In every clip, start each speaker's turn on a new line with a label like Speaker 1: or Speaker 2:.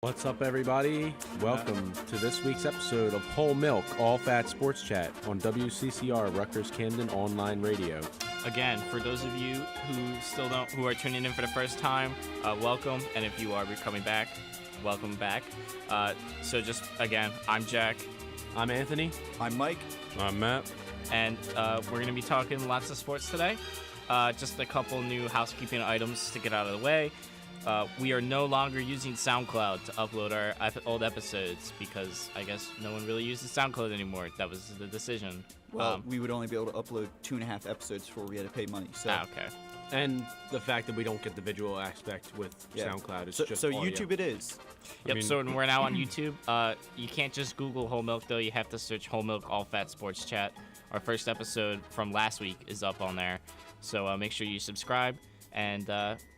Speaker 1: What's up, everybody? Welcome to this week's episode of Whole Milk All Fat Sports Chat on WCCR Rutgers Camden Online Radio.
Speaker 2: Again, for those of you who are tuning in for the first time, welcome, and if you are coming back, welcome back. So just again, I'm Jack.
Speaker 1: I'm Anthony.
Speaker 3: I'm Mike.
Speaker 4: I'm Matt.
Speaker 2: And we're going to be talking lots of sports today. Just a couple new housekeeping items to get out of the way. We are no longer using SoundCloud to upload our old episodes because I guess no one really uses SoundCloud anymore. That was the decision.
Speaker 3: Well, we would only be able to upload 2.5 episodes before we had to pay money. So.
Speaker 2: Okay.
Speaker 1: And the fact that we don't get the visual aspect with SoundCloud is just
Speaker 3: so
Speaker 1: audio.
Speaker 3: YouTube it is.
Speaker 2: Yep, so we're now on YouTube. You can't just Google Whole Milk, though. You have to search Whole Milk All Fat Sports Chat. Our first episode from last week is up on there. So make sure you subscribe and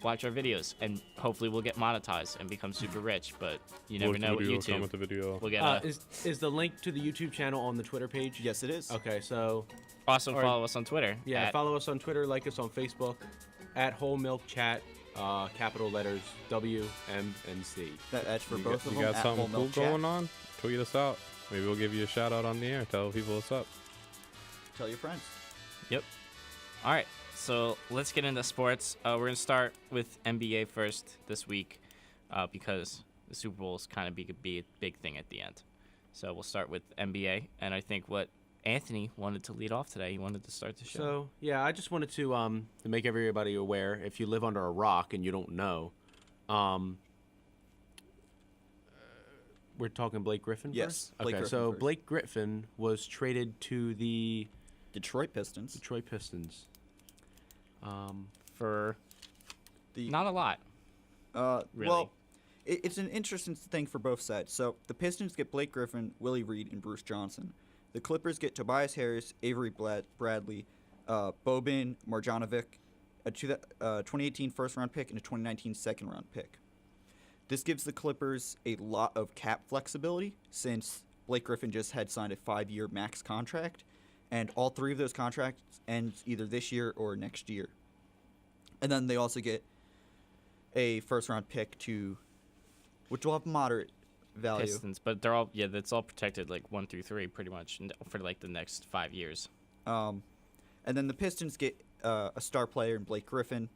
Speaker 2: watch our videos. And hopefully we'll get monetized and become super rich. But you never know with YouTube.
Speaker 4: Come with the video.
Speaker 2: We'll get
Speaker 1: is the link to the YouTube channel on the Twitter page?
Speaker 3: Yes, it is.
Speaker 1: Okay, so...
Speaker 2: Also follow us on Twitter.
Speaker 1: Yeah, follow us on Twitter, like us on Facebook, at Whole Milk Chat, capital letters W, M, and C.
Speaker 3: That's for both of them.
Speaker 4: You got
Speaker 3: at
Speaker 4: something
Speaker 3: Whole
Speaker 4: cool
Speaker 3: Milk Chat.
Speaker 4: going on? Tweet us out. Maybe we'll give you a shout out on the air. Tell people what's up.
Speaker 3: Tell your friends.
Speaker 2: Yep. All right, so let's get into sports. We're going to start with NBA first this week because the Super Bowl is kind of be a big thing at the end. So we'll start with NBA, and I think what Anthony wanted to lead off today. He wanted to start the show.
Speaker 1: So, yeah, I just wanted to make everybody aware, if you live under a rock and you don't know, we're talking Blake Griffin
Speaker 3: Yes,
Speaker 1: first?
Speaker 3: Blake
Speaker 1: Okay,
Speaker 3: Griffin
Speaker 1: so
Speaker 3: first.
Speaker 1: Blake Griffin was traded to the
Speaker 3: Detroit Pistons.
Speaker 1: Detroit Pistons.
Speaker 2: For
Speaker 3: The
Speaker 2: not a lot. Really.
Speaker 3: Well, it's an interesting thing for both sides. So the Pistons get Blake Griffin, Willie Reed, and Bruce Johnson. The Clippers get Tobias Harris, Avery Bradley, Boban Marjanovic, a 2018 first-round pick, and a 2019 second-round pick. This gives the Clippers a lot of cap flexibility since Blake Griffin just had signed a 5-year max contract, and all three of those contracts end either this year or next year. And then they also get a first-round pick which will have moderate value.
Speaker 2: Pistons, but they're all that's all protected like 1 through 3 pretty much for like the next 5 years.
Speaker 3: And then the Pistons get a star player in Blake Griffin.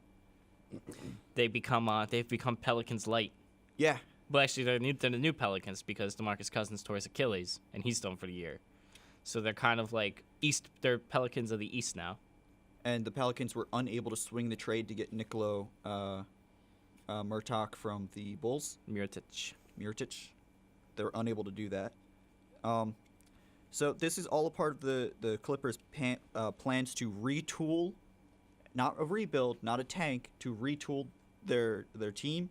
Speaker 2: They've become Pelicans light.
Speaker 3: Yeah,
Speaker 2: Well, actually, they're the new Pelicans because DeMarcus Cousins tore his Achilles and he's done for the year. So they're kind of like they're Pelicans of the East now.
Speaker 3: and the Pelicans were unable to swing the trade to get Nikola Murtok from the Bulls.
Speaker 2: Mirotic.
Speaker 3: They were unable to do that. So this is all a part of the Clippers' plans to retool, not a rebuild, not a tank, to retool their team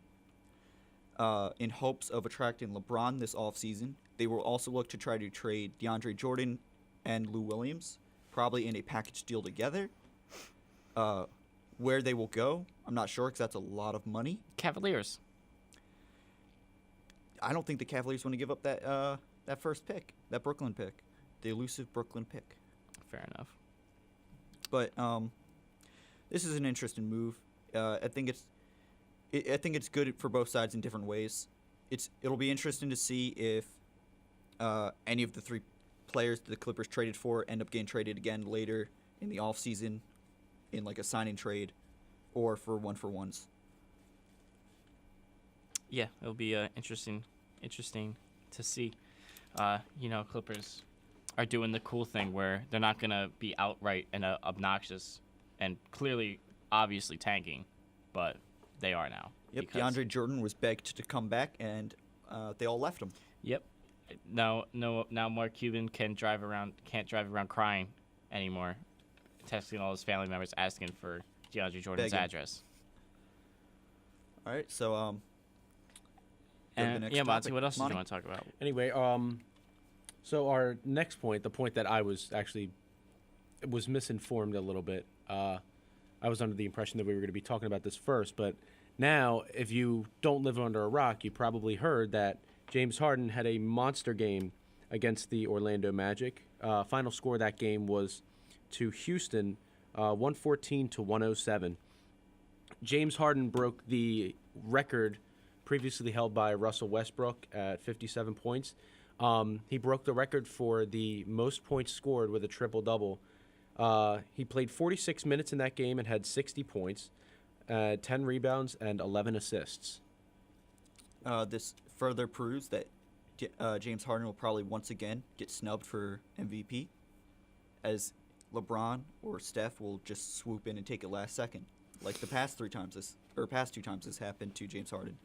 Speaker 3: in hopes of attracting LeBron this offseason. They will also look to try to trade DeAndre Jordan and Lou Williams, probably in a package deal together. Where they will go, I'm not sure because that's a lot of money.
Speaker 2: Cavaliers.
Speaker 3: I don't think the Cavaliers want to give up that first pick, that Brooklyn pick, the elusive Brooklyn pick.
Speaker 2: Fair enough.
Speaker 3: But this is an interesting move. I think it's good for both sides in different ways. It'll be interesting to see if any of the three players the Clippers traded for end up getting traded again later in the offseason in like a signing trade or for one-for-ones.
Speaker 2: Yeah, it'll be interesting to see. Clippers are doing the cool thing where they're not going to be outright and obnoxious and clearly, obviously tanking, but they are now.
Speaker 3: Yep, DeAndre Jordan was begged to come back, and they all left him.
Speaker 2: Yep. Now Mark Cuban can't drive around crying anymore, texting all his family members asking for DeAndre Jordan's
Speaker 3: Begging.
Speaker 2: address.
Speaker 3: All right, so go to the
Speaker 2: And
Speaker 3: next
Speaker 2: yeah, Monty,
Speaker 3: topic.
Speaker 2: what else did
Speaker 3: Monty?
Speaker 2: you want to talk about?
Speaker 1: Anyway, so our next point, the point that I was misinformed a little bit. I was under the impression that we were going to be talking about this first, but now, if you don't live under a rock, you probably heard that James Harden had a monster game against the Orlando Magic. Final score of that game was to Houston, 114 to 107. James Harden broke the record previously held by Russell Westbrook at 57 points. He broke the record for the most points scored with a triple-double. He played 46 minutes in that game and had 60 points, 10 rebounds, and 11 assists.
Speaker 3: This further proves that James Harden will probably once again get snubbed for MVP, as LeBron or Steph will just swoop in and take it last second, like the past two times this happened to James Harden.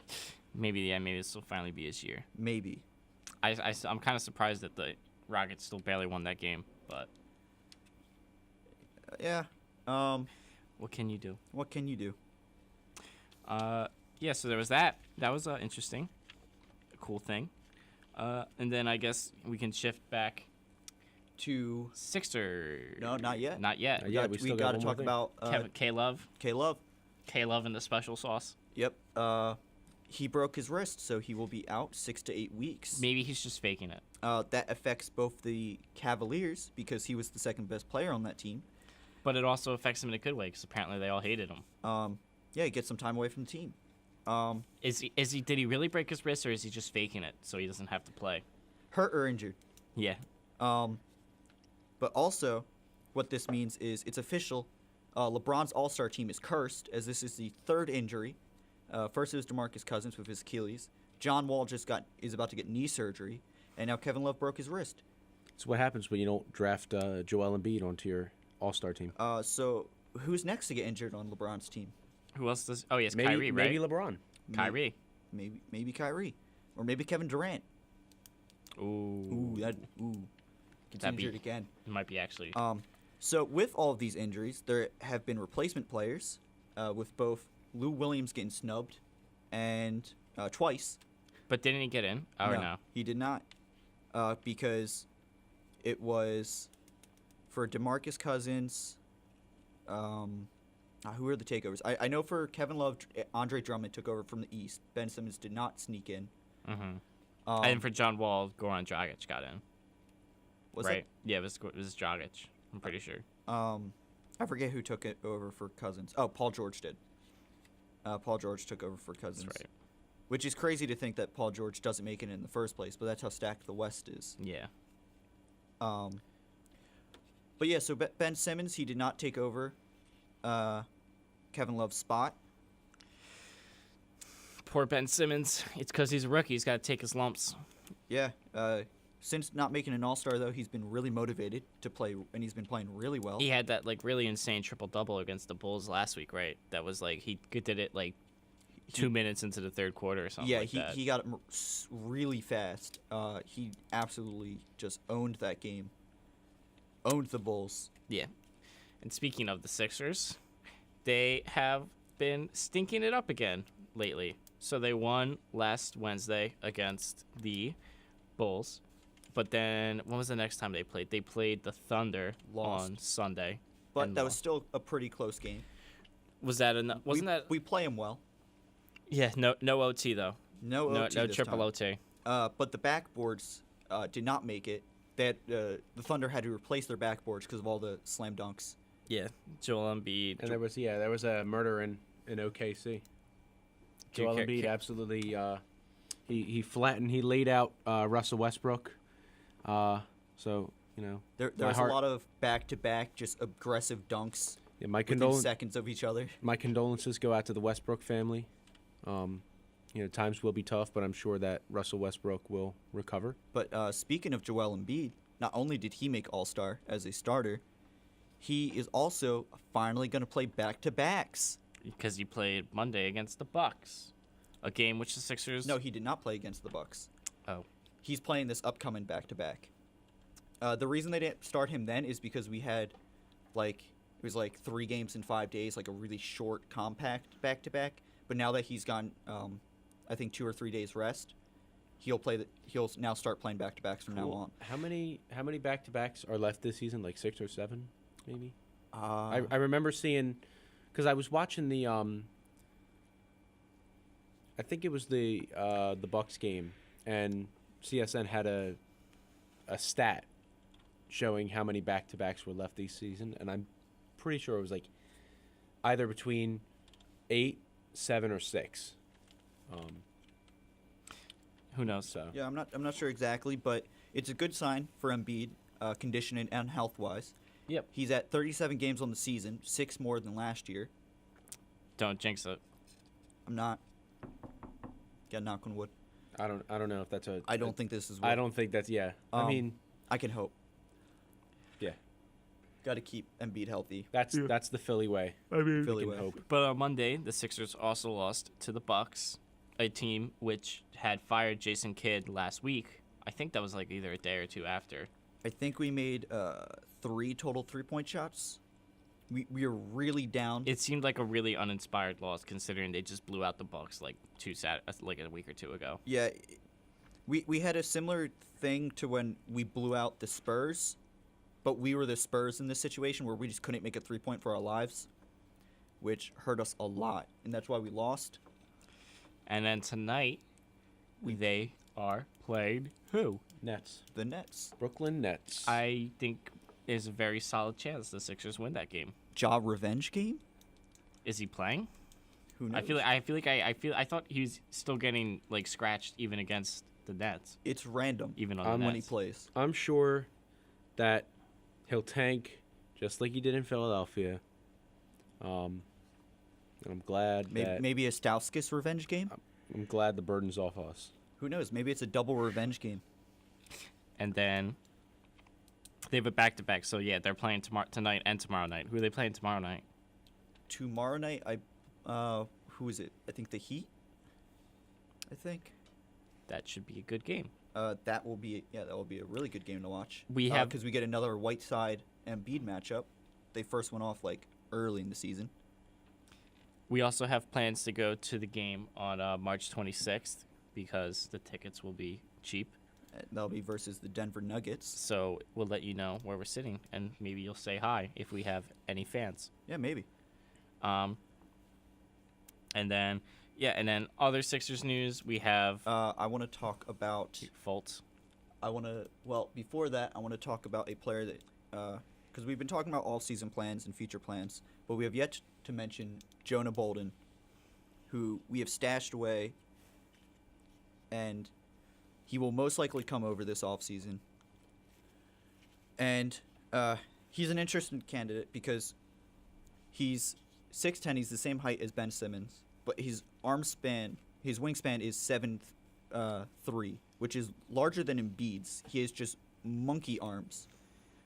Speaker 2: Maybe this will finally be his year.
Speaker 3: Maybe.
Speaker 2: I'm kind of surprised that the Rockets still barely won that game, but
Speaker 3: Yeah.
Speaker 2: what can you do?
Speaker 3: What can you do?
Speaker 2: Yeah, so there was that. That was interesting. A cool thing. And then I guess we can shift back
Speaker 3: To
Speaker 2: Sixers.
Speaker 3: no, not yet.
Speaker 2: Not yet.
Speaker 1: Not yet. We still
Speaker 3: got
Speaker 1: got
Speaker 3: to
Speaker 1: one more
Speaker 3: talk
Speaker 1: thing.
Speaker 3: about
Speaker 2: K-Love.
Speaker 3: K-Love.
Speaker 2: K-Love and the special sauce.
Speaker 3: Yep. He broke his wrist, so he will be out 6 to 8 weeks.
Speaker 2: Maybe he's just faking it.
Speaker 3: That affects both the Cavaliers because he was the second best player on that team.
Speaker 2: But it also affects him in a good way because apparently they all hated him.
Speaker 3: Yeah, he gets some time away from the team.
Speaker 2: Did he really break his wrist or is he just faking it so he doesn't have to play?
Speaker 3: Hurt or injured.
Speaker 2: Yeah.
Speaker 3: But also, what this means is it's official. LeBron's All-Star team is cursed, as this is the third injury. First it was DeMarcus Cousins with his Achilles. John Wall is about to get knee surgery, and now Kevin Love broke his wrist.
Speaker 1: It's what happens when you don't draft Joel Embiid onto your All-Star team.
Speaker 3: So who's next to get injured on LeBron's team?
Speaker 2: Who else does? Oh, yes,
Speaker 1: Maybe,
Speaker 2: Kyrie, right?
Speaker 1: maybe LeBron.
Speaker 2: Kyrie.
Speaker 3: Maybe Kyrie, or maybe Kevin Durant.
Speaker 2: Ooh.
Speaker 3: Gets
Speaker 2: That'd be-
Speaker 3: injured again.
Speaker 2: It might be actually.
Speaker 3: So with all of these injuries, there have been replacement players, with both Lou Williams getting snubbed, and twice.
Speaker 2: But didn't he get in? Or no?
Speaker 3: He did not, because it was for DeMarcus Cousins. Who are the takeovers? I know for Kevin Love, Andre Drummond took over from the East. Ben Simmons did not sneak in.
Speaker 2: Mm-hmm. And for John Wall, Goran Dragic got in.
Speaker 3: Was
Speaker 2: right? Yeah, it was Dragic. I'm pretty sure.
Speaker 3: I forget who took it over for Cousins. Oh, Paul George did. Paul George took over for Cousins.
Speaker 2: That's right.
Speaker 3: Which is crazy to think that Paul George doesn't make it in the first place, but that's how stacked the West is.
Speaker 2: Yeah.
Speaker 3: But yeah, so Ben Simmons, he did not take over Kevin Love's spot.
Speaker 2: Poor Ben Simmons. It's because he's a rookie. He's got to take his lumps.
Speaker 3: Yeah. Since not making an All-Star, though, he's been really motivated to play, and he's been playing really well.
Speaker 2: He had that really insane triple-double against the Bulls last week, right? That was he did it 2 minutes into the third quarter or something like that.
Speaker 3: He got it really fast. He absolutely just owned that game. Owned the Bulls.
Speaker 2: Yeah. And speaking of the Sixers, they have been stinking it up again lately. So they won last Wednesday against the Bulls. But then, when was the next time they played? They played the Thunder
Speaker 3: Lost.
Speaker 2: on Sunday.
Speaker 3: But that was still a pretty close game.
Speaker 2: Was that enough?
Speaker 3: We play him well.
Speaker 2: Yeah, no OT though.
Speaker 3: No OT
Speaker 2: No
Speaker 3: this
Speaker 2: triple
Speaker 3: time.
Speaker 2: OT.
Speaker 3: But the backboards did not make it. The Thunder had to replace their backboards because of all the slam dunks.
Speaker 2: Yeah, Joel Embiid.
Speaker 1: And there was a murder in OKC. Joel Embiid absolutely he laid out Russell Westbrook. So
Speaker 3: there was a lot of back-to-back just aggressive dunks.
Speaker 1: Yeah, my
Speaker 3: within seconds of each other.
Speaker 1: My condolences go out to the Westbrook family. Times will be tough, but I'm sure that Russell Westbrook will recover.
Speaker 3: But speaking of Joel Embiid, not only did he make All-Star as a starter, he is also finally going to play back-to-backs.
Speaker 2: Because he played Monday against the Bucks, a game which the Sixers.
Speaker 3: No, he did not play against the Bucks.
Speaker 2: Oh.
Speaker 3: He's playing this upcoming back-to-back. The reason they didn't start him then is because we had, it was 3 games in 5 days, a really short, compact back-to-back. But now that he's gone, I think 2 or 3 days rest, he'll now start playing back-to-backs from now on.
Speaker 1: How many back-to-backs are left this season? 6 or 7, maybe. I remember seeing, because I was watching the I think it was the Bucks game, and CSN had a stat showing how many back-to-backs were left this season, and I'm pretty sure it was either between 8, 7, or 6.
Speaker 2: Who knows?
Speaker 1: So
Speaker 3: Yeah, I'm not sure exactly, but it's a good sign for Embiid, conditioning and health wise.
Speaker 1: Yep.
Speaker 3: He's at 37 games on the season, 6 more than last year.
Speaker 2: Don't jinx it.
Speaker 3: I'm not. Got knock on wood.
Speaker 1: I don't know if that's a.
Speaker 3: I don't think this is.
Speaker 1: I don't think that's I mean,
Speaker 3: I can hope.
Speaker 1: yeah.
Speaker 3: Got to keep Embiid healthy.
Speaker 1: That's the Philly way.
Speaker 3: Philly
Speaker 1: can
Speaker 3: way.
Speaker 1: hope.
Speaker 2: But on Monday, the Sixers also lost to the Bucks, a team which had fired Jason Kidd last week. I think that was like either a day or two after.
Speaker 3: I think we made 3 total 3-point shots. We are really down.
Speaker 2: It seemed like a really uninspired loss, considering they just blew out the Bucks like a week or two ago.
Speaker 3: Yeah, we had a similar thing to when we blew out the Spurs, but we were the Spurs in this situation where we just couldn't make a 3-point for our lives, which hurt us a lot, and that's why we lost.
Speaker 2: And then tonight, they are playing who?
Speaker 1: Nets.
Speaker 3: The Nets.
Speaker 1: Brooklyn Nets.
Speaker 2: I think there's a very solid chance the Sixers win that game.
Speaker 3: Ja revenge game?
Speaker 2: Is he playing?
Speaker 3: Who knows?
Speaker 2: I thought he was still getting like scratched even against the Nets,
Speaker 3: It's random.
Speaker 2: even on the
Speaker 3: When he
Speaker 2: Nets.
Speaker 3: plays.
Speaker 1: I'm sure that he'll tank just like he did in Philadelphia. And I'm glad that
Speaker 3: Maybe a Stauskas revenge game?
Speaker 1: I'm glad the burden's off us.
Speaker 3: Who knows? Maybe it's a double revenge game.
Speaker 2: And then they have a back-to-back. So yeah, they're playing tonight and tomorrow night. Who are they playing tomorrow night?
Speaker 3: Tomorrow night, who is it? I think the Heat. I think
Speaker 2: That should be a good game.
Speaker 3: that will be a really good game to watch.
Speaker 2: We have-
Speaker 3: because we get another Whiteside and Embiid matchup. They first went off like early in the season.
Speaker 2: We also have plans to go to the game on March 26th because the tickets will be cheap.
Speaker 3: That'll be versus the Denver Nuggets.
Speaker 2: So we'll let you know where we're sitting, and maybe you'll say hi if we have any fans.
Speaker 3: Yeah, maybe.
Speaker 2: And then other Sixers news, we have
Speaker 3: I want to talk about.
Speaker 2: Fultz.
Speaker 3: Before that, I want to talk about a player that, because we've been talking about all season plans and future plans, but we have yet to mention Jonah Bolden, who we have stashed away, and he will most likely come over this offseason. And he's an interesting candidate because he's 6'10", he's the same height as Ben Simmons, but his wingspan is 7'3", which is larger than Embiid's. He has just monkey arms.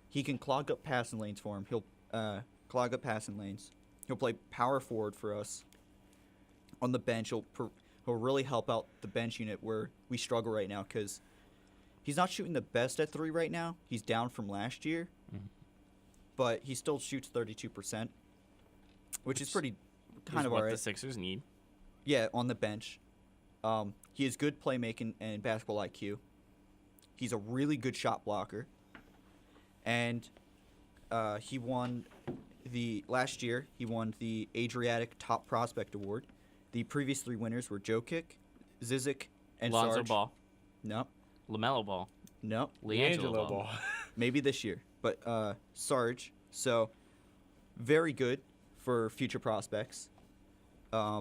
Speaker 3: He can clog up passing lanes for him. He'll clog up passing lanes. He'll play power forward for us. On the bench, he'll really help out the bench unit where we struggle right now because he's not shooting the best at 3 right now. He's down from last year, but he still shoots 32%, which is pretty kind of
Speaker 2: what
Speaker 3: all right.
Speaker 2: the Sixers need.
Speaker 3: Yeah, on the bench. He has good playmaking and basketball IQ. He's a really good shot blocker. And he won last year the Adriatic Top Prospect Award. The previous 3 winners were Jokic, Zizic, and
Speaker 2: Lonzo
Speaker 3: Sarge.
Speaker 2: Ball,
Speaker 3: Nope.
Speaker 2: LaMelo Ball,
Speaker 3: Nope.
Speaker 2: LiAngelo Ball.
Speaker 3: Maybe this year. But Sarge. So, very good for future prospects. Yeah,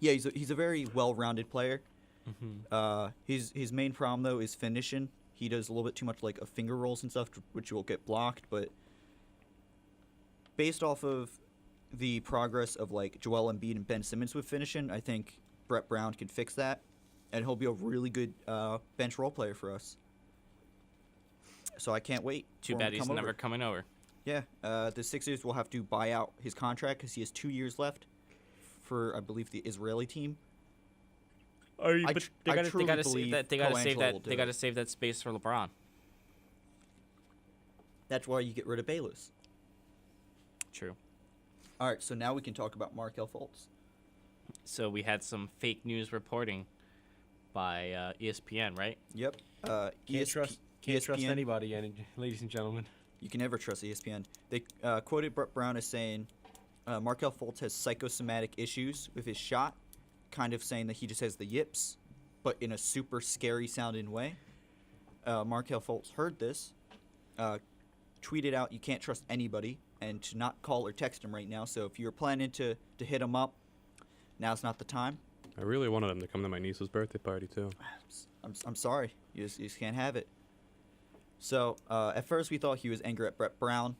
Speaker 3: he's a very well-rounded player. His main problem, though, is finishing. He does a little bit too much like finger rolls and stuff, which will get blocked. But based off of the progress of like Joel Embiid and Ben Simmons with finishing, I think Brett Brown can fix that, and he'll be a really good bench role player for us. So I can't wait.
Speaker 2: Too
Speaker 3: for him
Speaker 2: bad
Speaker 3: to
Speaker 2: he's
Speaker 3: come
Speaker 2: never
Speaker 3: over.
Speaker 2: coming over.
Speaker 3: Yeah, the Sixers will have to buy out his contract because he has 2 years left for, I believe, the Israeli team. I truly believe Colangelo will do
Speaker 2: They got to
Speaker 3: it.
Speaker 2: save that space for LeBron.
Speaker 3: That's why you get rid of Bayless.
Speaker 2: True.
Speaker 3: All right, so now we can talk about Markelle Fultz.
Speaker 2: So we had some fake news reporting by ESPN, right?
Speaker 3: Yep.
Speaker 1: Can't trust
Speaker 3: ESPN.
Speaker 1: anybody, ladies and gentlemen.
Speaker 3: You can never trust ESPN. They quoted Brett Brown as saying, Markelle Fultz has psychosomatic issues with his shot, kind of saying that he just has the yips, but in a super scary sounding way. Markelle Fultz heard this, tweeted out, "You can't trust anybody," and to not call or text him right now. So if you're planning to hit him up, now's not the time.
Speaker 4: I really wanted him to come to my niece's birthday party too.
Speaker 3: I'm sorry. You just can't have it. So, at first we thought he was angry at Brett Brown.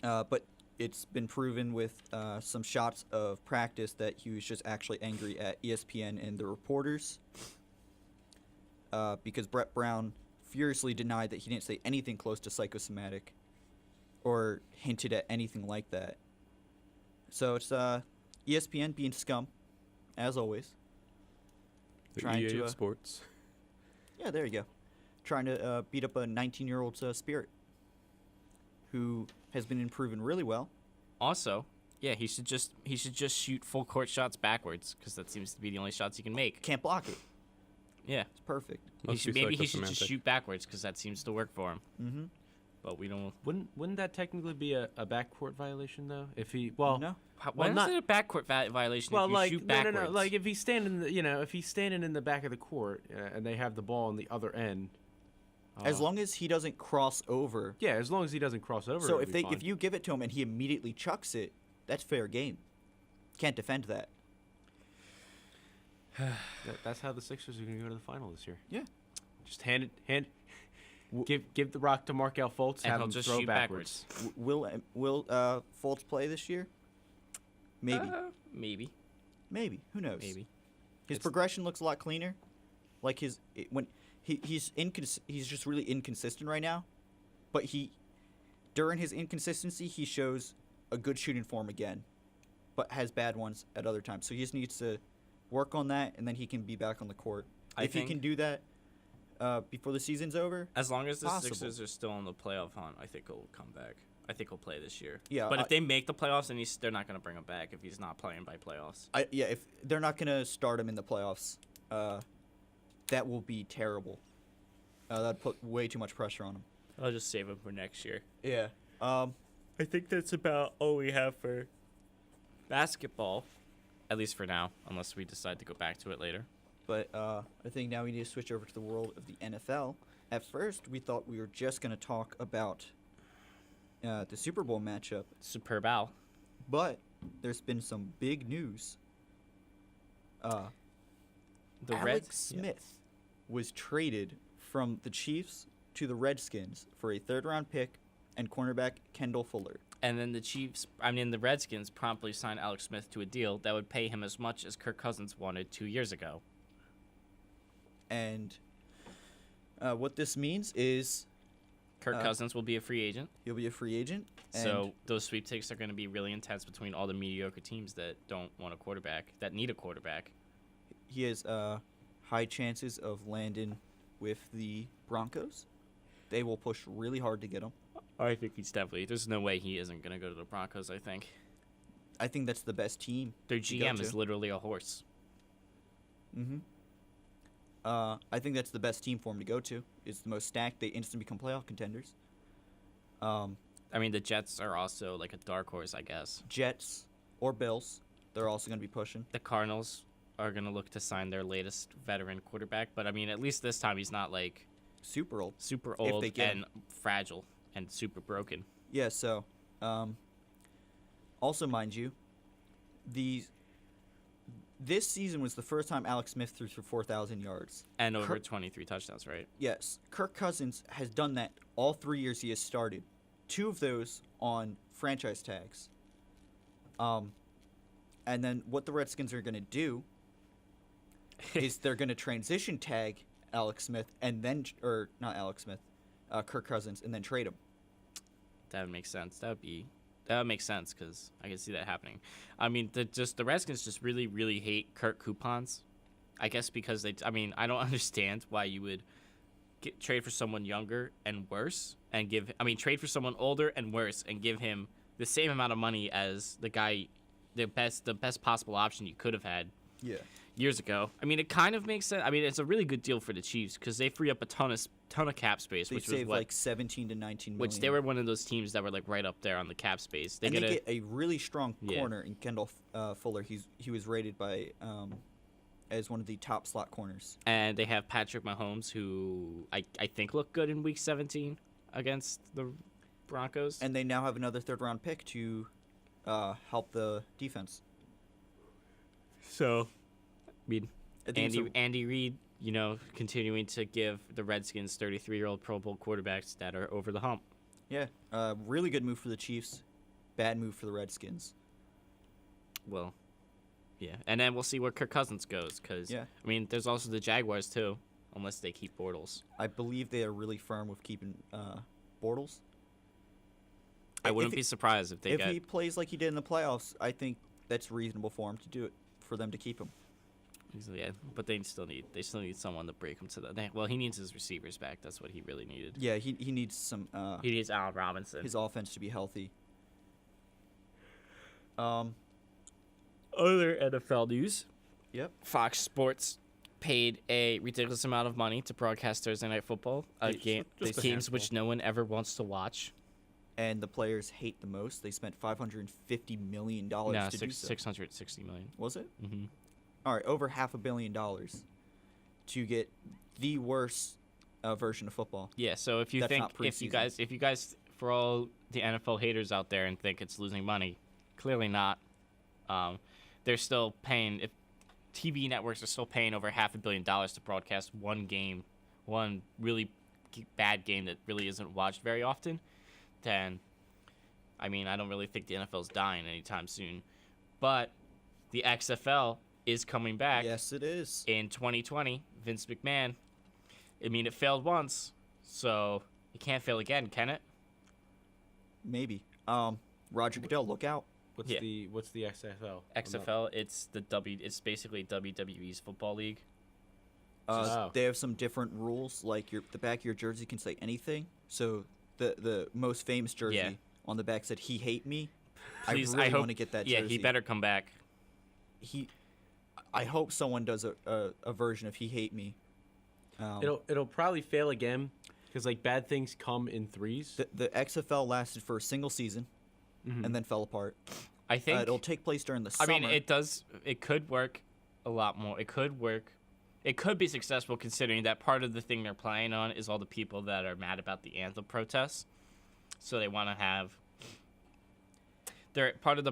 Speaker 3: But it's been proven with some shots of practice that he was just actually angry at ESPN and the reporters. Because Brett Brown furiously denied that he didn't say anything close to psychosomatic or hinted at anything like that. So it's ESPN being scum, as always.
Speaker 4: The
Speaker 3: Trying
Speaker 4: EA
Speaker 3: to,
Speaker 4: of sports.
Speaker 3: Yeah, there you go. Trying to beat up a 19-year-old Spirit who has been improving really well.
Speaker 2: Also, yeah, he should just shoot full court shots backwards because that seems to be the only shots he can make.
Speaker 3: Can't block it.
Speaker 2: Yeah,
Speaker 3: It's perfect.
Speaker 2: maybe he should just
Speaker 4: psychosemantic.
Speaker 2: shoot backwards because that seems to work for him.
Speaker 3: Mm-hmm.
Speaker 2: But we don't.
Speaker 1: Wouldn't that technically be a backcourt violation though? If he no.
Speaker 3: No.
Speaker 2: Why
Speaker 1: not-
Speaker 2: is it a backcourt violation
Speaker 1: Well,
Speaker 2: if you
Speaker 1: like
Speaker 2: shoot
Speaker 1: no,
Speaker 2: backwards?
Speaker 1: no, like if he's standing, if he's standing in the back of the court and they have the ball on the other end.
Speaker 3: As long as he doesn't cross over.
Speaker 1: Yeah, as long as he doesn't cross over.
Speaker 3: So
Speaker 1: it'll be fine.
Speaker 3: if you give it to him and he immediately chucks it, that's fair game. Can't defend that.
Speaker 1: That's how the Sixers are going to go to the final this year.
Speaker 3: Yeah.
Speaker 1: Just hand. Give the rock to Markelle Fultz.
Speaker 2: and
Speaker 1: Have
Speaker 2: he'll
Speaker 1: him
Speaker 2: just
Speaker 1: throw
Speaker 2: shoot
Speaker 1: backwards.
Speaker 3: Will Fultz play this year? Maybe.
Speaker 2: Maybe.
Speaker 3: Maybe. Who knows?
Speaker 2: Maybe.
Speaker 3: His
Speaker 2: It's-
Speaker 3: progression looks a lot cleaner. Like he's just really inconsistent right now. But during his inconsistency, he shows a good shooting form again, but has bad ones at other times. So he just needs to work on that, and then he can be back on the court. If he can do that before the season's over,
Speaker 2: As long as the
Speaker 3: Possible.
Speaker 2: Sixers are still in the playoff hunt, I think he'll come back. I think he'll play this year.
Speaker 3: Yeah,
Speaker 2: But if they make the playoffs, then they're not going to bring him back if he's not playing by playoffs.
Speaker 3: if they're not gonna start him in the playoffs, that will be terrible. That'd put way too much pressure on him.
Speaker 2: I'll just save him for next year.
Speaker 3: Yeah.
Speaker 2: I think that's about all we have for basketball, at least for now, unless we decide to go back to it later.
Speaker 3: But I think now we need to switch over to the world of the NFL. At first, we thought we were just going to talk about the Super Bowl matchup,
Speaker 2: Superbowl.
Speaker 3: but there's been some big news.
Speaker 2: The
Speaker 3: Alex
Speaker 2: Reds.
Speaker 3: Smith was traded from the Chiefs to the Redskins for a third-round pick and cornerback Kendall Fuller.
Speaker 2: And then the Redskins promptly signed Alex Smith to a deal that would pay him as much as Kirk Cousins wanted 2 years ago.
Speaker 3: And what this means is
Speaker 2: Kirk Cousins will be a free agent.
Speaker 3: he'll be a free agent. And
Speaker 2: So those sweepstakes are going to be really intense between all the mediocre teams that don't want a quarterback, that need a quarterback.
Speaker 3: he has high chances of landing with the Broncos. They will push really hard to get him.
Speaker 2: I think he's definitely. There's no way he isn't going to go to the Broncos, I think.
Speaker 3: I think that's the best team.
Speaker 2: Their
Speaker 3: to go
Speaker 2: GM is
Speaker 3: to.
Speaker 2: literally a horse.
Speaker 3: Mm-hmm. I think that's the best team for him to go to. It's the most stacked. They instantly become playoff contenders.
Speaker 2: I mean, the Jets are also like a dark horse, I guess.
Speaker 3: Jets or Bills, they're also going to be pushing.
Speaker 2: The Cardinals are going to look to sign their latest veteran quarterback, but I mean, at least this time he's not like
Speaker 3: Super old.
Speaker 2: super
Speaker 3: If
Speaker 2: old
Speaker 3: they get
Speaker 2: and fragile and super broken.
Speaker 3: Yeah, so, also mind you, this season was the first time Alex Smith threw for 4,000 yards.
Speaker 2: And over
Speaker 3: Kirk-
Speaker 2: 23 touchdowns, right?
Speaker 3: Yes, Kirk Cousins has done that all 3 years he has started. 2 of those on franchise tags. And then what the Redskins are going to do is they're going to transition tag Alex Smith and then, or not Alex Smith, Kirk Cousins, and then trade him.
Speaker 2: That would make sense. That would make sense because I can see that happening. I mean, the Redskins just really, really hate Kirk coupons. I guess because I don't understand why you would trade for someone younger and worse and trade for someone older and worse and give him the same amount of money as the guy, the best possible option you could have had
Speaker 3: Yeah.
Speaker 2: years ago. I mean, it kind of makes sense. I mean, it's a really good deal for the Chiefs because they free up a ton of cap space,
Speaker 3: They
Speaker 2: which was
Speaker 3: save
Speaker 2: what,
Speaker 3: like 17 to 19 million.
Speaker 2: which they were one of those teams that were like right up there on the cap space.
Speaker 3: They get a really strong
Speaker 2: Yeah.
Speaker 3: corner in Kendall Fuller. He was rated by as one of the top slot corners.
Speaker 2: And they have Patrick Mahomes, who I think looked good in Week 17 against the Broncos.
Speaker 3: And they now have another third round pick to help the defense.
Speaker 2: So, I mean,
Speaker 3: I think it's
Speaker 2: Andy Reid, continuing to give the Redskins 33-year-old Pro Bowl quarterbacks that are over the hump.
Speaker 3: really good move for the Chiefs, bad move for the Redskins.
Speaker 2: Well, yeah. And then we'll see where Kirk Cousins goes because,
Speaker 3: Yeah.
Speaker 2: I mean, there's also the Jaguars, too, unless they keep Bortles.
Speaker 3: I believe they are really firm with keeping Bortles.
Speaker 2: I wouldn't be surprised if they
Speaker 3: if
Speaker 2: get...
Speaker 3: he plays like he did in the playoffs, I think that's reasonable for him to do it, for them to keep him.
Speaker 2: Yeah, but they still need someone to break him to the... Well, he needs his receivers back. That's what he really needed.
Speaker 3: Yeah, he needs some
Speaker 2: He needs Allen Robinson.
Speaker 3: his offense to be healthy.
Speaker 2: Other NFL news.
Speaker 3: Yep.
Speaker 2: Fox Sports paid a ridiculous amount of money to broadcast Thursday Night Football,
Speaker 4: just a
Speaker 2: games
Speaker 4: handful.
Speaker 2: which no one ever wants to watch.
Speaker 3: And the players hate the most. They spent $550 million
Speaker 2: No,
Speaker 3: to do so.
Speaker 2: $660 million.
Speaker 3: Was it?
Speaker 2: Mm-hmm.
Speaker 3: All right, over $500 million to get the worst version of football.
Speaker 2: Yeah. So if you
Speaker 3: That's
Speaker 2: think
Speaker 3: not
Speaker 2: if you
Speaker 3: preseason.
Speaker 2: guys for all the NFL haters out there and think it's losing money, clearly not. They're still paying. If TV networks are still paying over $500 million to broadcast one game, one really bad game that really isn't watched very often, then, I mean, I don't really think the NFL's dying anytime soon. But the XFL is coming back.
Speaker 3: Yes, it is.
Speaker 2: In 2020. Vince McMahon. I mean, it failed once, so it can't fail again, can it?
Speaker 3: Maybe. Roger Goodell, look out.
Speaker 1: What's
Speaker 2: Yeah.
Speaker 1: the XFL?
Speaker 2: XFL, it's basically WWE's football league.
Speaker 1: Oh.
Speaker 3: They have some different rules, like the back of your jersey can say anything. So the most famous jersey
Speaker 2: Yeah.
Speaker 3: on the back said "He hate me."
Speaker 2: Please,
Speaker 3: I really
Speaker 2: hope,
Speaker 3: want to get that
Speaker 2: Yeah,
Speaker 3: jersey.
Speaker 2: he better come back.
Speaker 3: I hope someone does a version of "He hate me."
Speaker 1: It'll probably fail again because like bad things come in threes.
Speaker 3: The XFL lasted for a single season, and then fell apart.
Speaker 2: I think
Speaker 3: It'll take place during the
Speaker 2: I
Speaker 3: summer.
Speaker 2: mean, it could work a lot more. It could work. It could be successful considering that part of the thing they're playing on is all the people that are mad about the anthem protests. So they want to have part of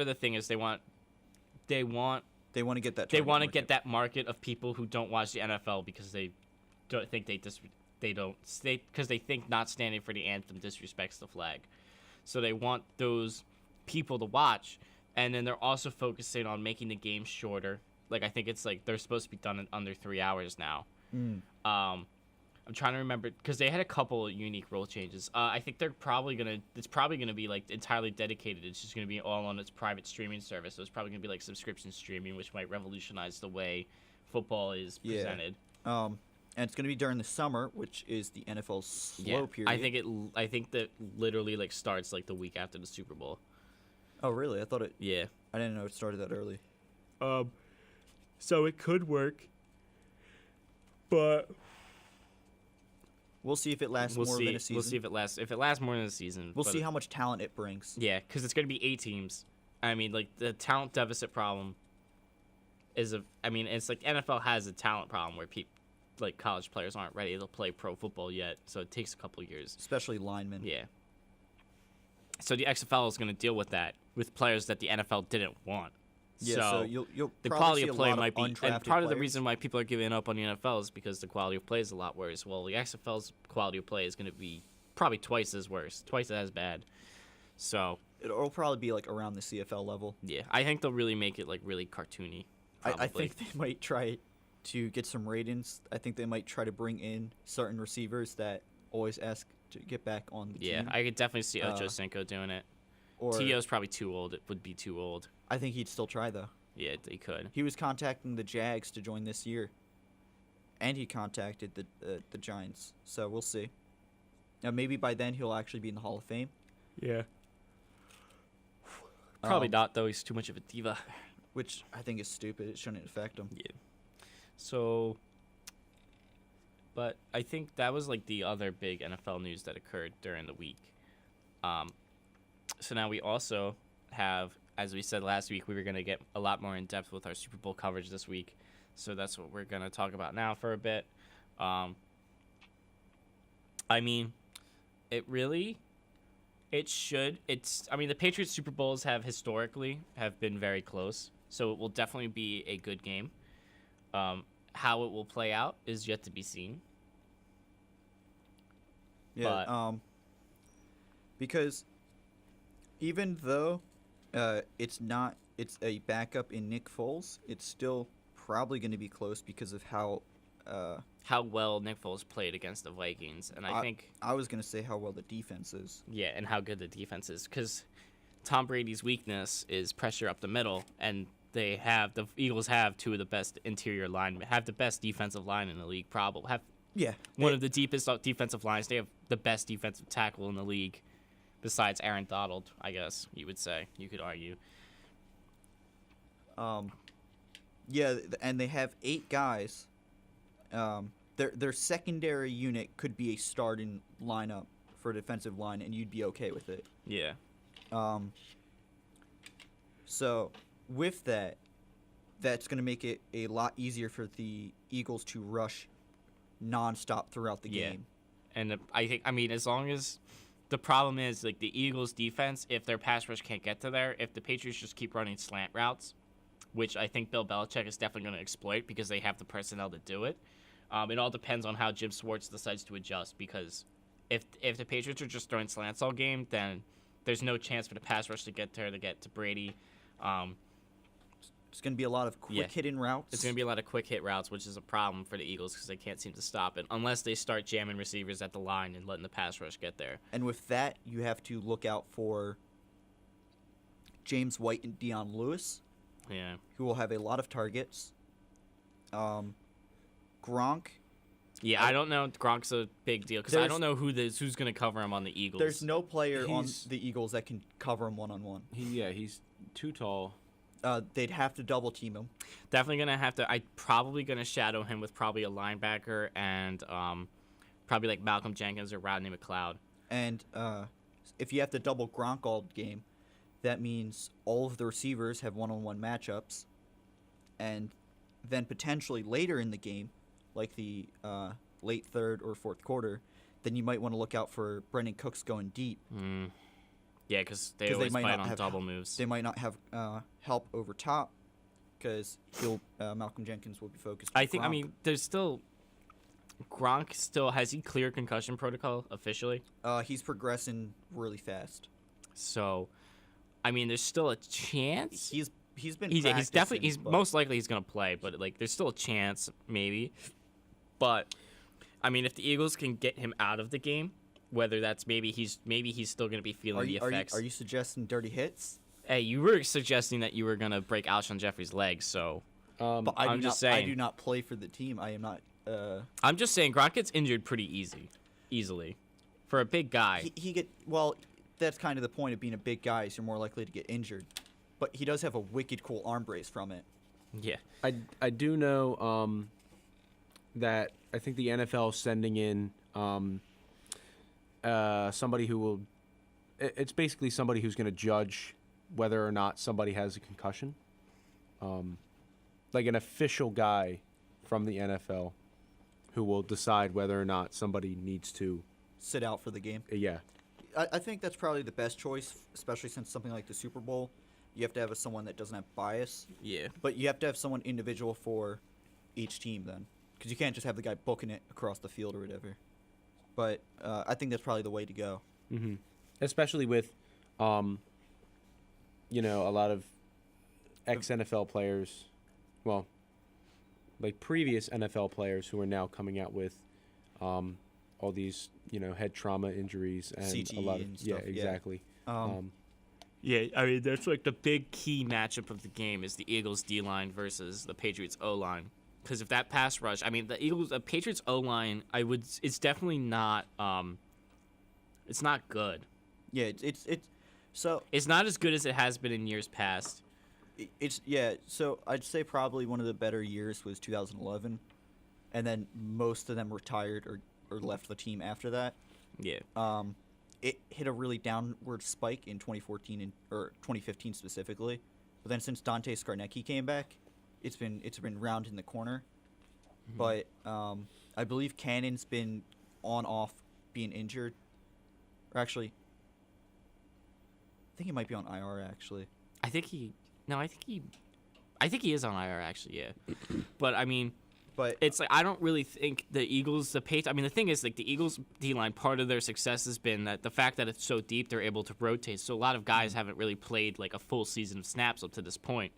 Speaker 2: the thing is they want
Speaker 3: They want to get that.
Speaker 2: they
Speaker 3: target
Speaker 2: want to
Speaker 3: market.
Speaker 2: get that market of people who don't watch the NFL because they don't think because they think not standing for the anthem disrespects the flag. So they want those people to watch, and then they're also focusing on making the game shorter. Like I think it's like they're supposed to be done in under 3 hours now. I'm trying to remember because they had a couple unique rule changes. I think it's probably gonna be like entirely dedicated. It's just gonna be all on its private streaming service. So it's probably gonna be like subscription streaming, which might revolutionize the way football is presented.
Speaker 3: And it's going to be during the summer, which is the NFL's slow period.
Speaker 2: I think that literally like starts like the week after the Super Bowl.
Speaker 3: Oh, really? I thought it.
Speaker 2: Yeah.
Speaker 3: I didn't know it started that early.
Speaker 2: So it could work, but
Speaker 3: We'll see if it lasts more than a season.
Speaker 2: We'll see if it lasts more than a season.
Speaker 3: We'll
Speaker 2: but
Speaker 3: see how much talent it brings.
Speaker 2: Yeah, because it's going to be 8 teams. I mean, like the talent deficit problem it's like NFL has a talent problem where like college players aren't ready to play pro football yet, so it takes a couple of years.
Speaker 3: Especially linemen.
Speaker 2: Yeah. So the XFL is going to deal with that with players that the NFL didn't want.
Speaker 3: Yeah, so you'll
Speaker 2: the
Speaker 3: probably
Speaker 2: quality
Speaker 3: see
Speaker 2: of
Speaker 3: a
Speaker 2: play
Speaker 3: lot
Speaker 2: might be, and
Speaker 3: undrafted
Speaker 2: part of the
Speaker 3: players.
Speaker 2: reason why people are giving up on the NFL is because the quality of play is a lot worse. Well, the XFL's quality of play is going to be probably twice as bad. So
Speaker 3: It'll probably be like around the CFL level.
Speaker 2: yeah, I think they'll really make it like really cartoony.
Speaker 3: I
Speaker 2: probably.
Speaker 3: think they might try to get some ratings. I think they might try to bring in certain receivers that always ask to get back on the
Speaker 2: Yeah,
Speaker 3: team.
Speaker 2: I could definitely see Ocho Cinco doing it.
Speaker 3: Or
Speaker 2: T.O.'s probably too old. It would be too old.
Speaker 3: I think he'd still try though.
Speaker 2: Yeah, he could.
Speaker 3: He was contacting the Jags to join this year, and he contacted the Giants. So we'll see. Now maybe by then he'll actually be in the Hall of Fame.
Speaker 2: Yeah. Probably
Speaker 3: Um,
Speaker 2: not, though. He's too much of a diva.
Speaker 3: Which I think is stupid. It shouldn't affect him.
Speaker 2: Yeah. So, but I think that was like the other big NFL news that occurred during the week. So now we also have, as we said last week, we were going to get a lot more in depth with our Super Bowl coverage this week. So that's what we're going to talk about now for a bit. I mean, the Patriots Super Bowls have historically been very close. so it will definitely be a good game. How it will play out is yet to be seen.
Speaker 3: Yeah,
Speaker 2: But-
Speaker 3: because even though it's a backup in Nick Foles, it's still probably going to be close because of how
Speaker 2: How well Nick Foles played against the Vikings, and I think
Speaker 3: I was going to say how well the defense is.
Speaker 2: yeah, and how good the defense is, because Tom Brady's weakness is pressure up the middle, and the Eagles have two of the best interior linemen, have the best defensive line in the league, probably have
Speaker 3: Yeah,
Speaker 2: one of the deepest defensive lines. They have the best defensive tackle in the league, besides Aaron Donald, I guess you could argue.
Speaker 3: Yeah, and they have 8 guys. Their secondary unit could be a starting lineup for a defensive line, and you'd be okay with it.
Speaker 2: Yeah,
Speaker 3: So with that, that's going to make it a lot easier for the Eagles to rush nonstop throughout the
Speaker 2: Yeah.
Speaker 3: game.
Speaker 2: and I mean, as long as the problem is like the Eagles' defense, if their pass rush can't get to there, if the Patriots just keep running slant routes, which I think Bill Belichick is definitely going to exploit because they have the personnel to do it. It all depends on how Jim Schwartz decides to adjust, because if the Patriots are just throwing slants all game, then there's no chance for the pass rush to get to Brady.
Speaker 3: It's going to be a lot of quick hitting routes.
Speaker 2: It's going to be a lot of quick hit routes, which is a problem for the Eagles because they can't seem to stop it unless they start jamming receivers at the line and letting the pass rush get there.
Speaker 3: And with that, you have to look out for James White and Deion Lewis,
Speaker 2: Yeah.
Speaker 3: who will have a lot of targets. Gronk.
Speaker 2: Yeah, I don't know. Gronk's a big deal because I
Speaker 3: There's-
Speaker 2: don't know who's going to cover him on the Eagles.
Speaker 3: There's no player on
Speaker 1: He's-
Speaker 3: the Eagles that can cover him one-on-one.
Speaker 1: He's too tall.
Speaker 3: They'd have to double team him.
Speaker 2: Definitely going to have to. I'm probably going to shadow him with probably a linebacker and probably like Malcolm Jenkins or Rodney McLeod.
Speaker 3: And if you have to double Gronk all game, that means all of the receivers have one-on-one matchups. And then potentially later in the game, like the late third or fourth quarter, then you might want to look out for Brendan Cooks going deep.
Speaker 2: Yeah, because they
Speaker 3: 'Cause they
Speaker 2: always
Speaker 3: might
Speaker 2: bite
Speaker 3: not
Speaker 2: on
Speaker 3: have-
Speaker 2: double moves.
Speaker 3: They might not have help over top because Malcolm Jenkins will be focused on
Speaker 2: I think. I
Speaker 3: Gronk.
Speaker 2: mean, there's still Gronk. Still has he cleared concussion protocol officially?
Speaker 3: He's progressing really fast.
Speaker 2: So, I mean, there's still a chance.
Speaker 3: He's been
Speaker 2: He's definitely
Speaker 3: practicing, but
Speaker 2: most likely he's gonna play, but like there's still a chance maybe. But I mean, if the Eagles can get him out of the game, whether that's maybe he's still gonna be feeling the effects.
Speaker 3: Are you suggesting dirty hits?
Speaker 2: Hey, you were suggesting that you were gonna break Alshon Jeffrey's legs, so
Speaker 3: But
Speaker 2: I'm just saying.
Speaker 3: I do not play for the team. I am not.
Speaker 2: I'm just saying Gronk gets injured pretty easily, for a big guy.
Speaker 3: He get well. That's kind of the point of being a big guy. Is you're more likely to get injured. But he does have a wicked cool arm brace from it.
Speaker 2: Yeah.
Speaker 1: I do know that I think the NFL is sending in somebody who will. It's basically somebody who's going to judge whether or not somebody has a concussion. Like an official guy from the NFL who will decide whether or not somebody needs to.
Speaker 3: Sit out for the game.
Speaker 1: Yeah.
Speaker 3: I think that's probably the best choice, especially since something like the Super Bowl, you have to have someone that doesn't have bias.
Speaker 2: Yeah.
Speaker 3: But you have to have someone individual for each team then, because you can't just have the guy booking it across the field or whatever. But I think that's probably the way to go.
Speaker 1: Mm-hmm. Especially with, a lot of ex-NFL players, well, like previous NFL players who are now coming out with all these, head trauma injuries and
Speaker 3: CTE
Speaker 1: a lot of
Speaker 3: and stuff, yeah.
Speaker 1: exactly.
Speaker 2: Yeah, I mean that's like the big key matchup of the game is the Eagles D line versus the Patriots O line. Because if that pass rush, I mean the Patriots O line, it's definitely not it's not good.
Speaker 3: Yeah, it's so
Speaker 2: It's not as good as it has been in years past.
Speaker 3: So I'd say probably one of the better years was 2011, and then most of them retired or left the team after that.
Speaker 2: Yeah.
Speaker 3: It hit a really downward spike in 2014 or 2015 specifically, but then since Dante Scarnecchia came back, it's been round in the corner.
Speaker 2: Mm-hmm.
Speaker 3: But I believe Cannon's been on off being injured, or actually, I think he might be on IR actually.
Speaker 2: I think he I think he is on IR actually. Yeah, but I mean.
Speaker 3: But
Speaker 2: It's like I don't really think the Eagles, the Patriots. I mean, the thing is, like the Eagles D line, part of their success has been that the fact that it's so deep, they're able to rotate. So a lot of guys haven't really played like a full season of snaps up to this point.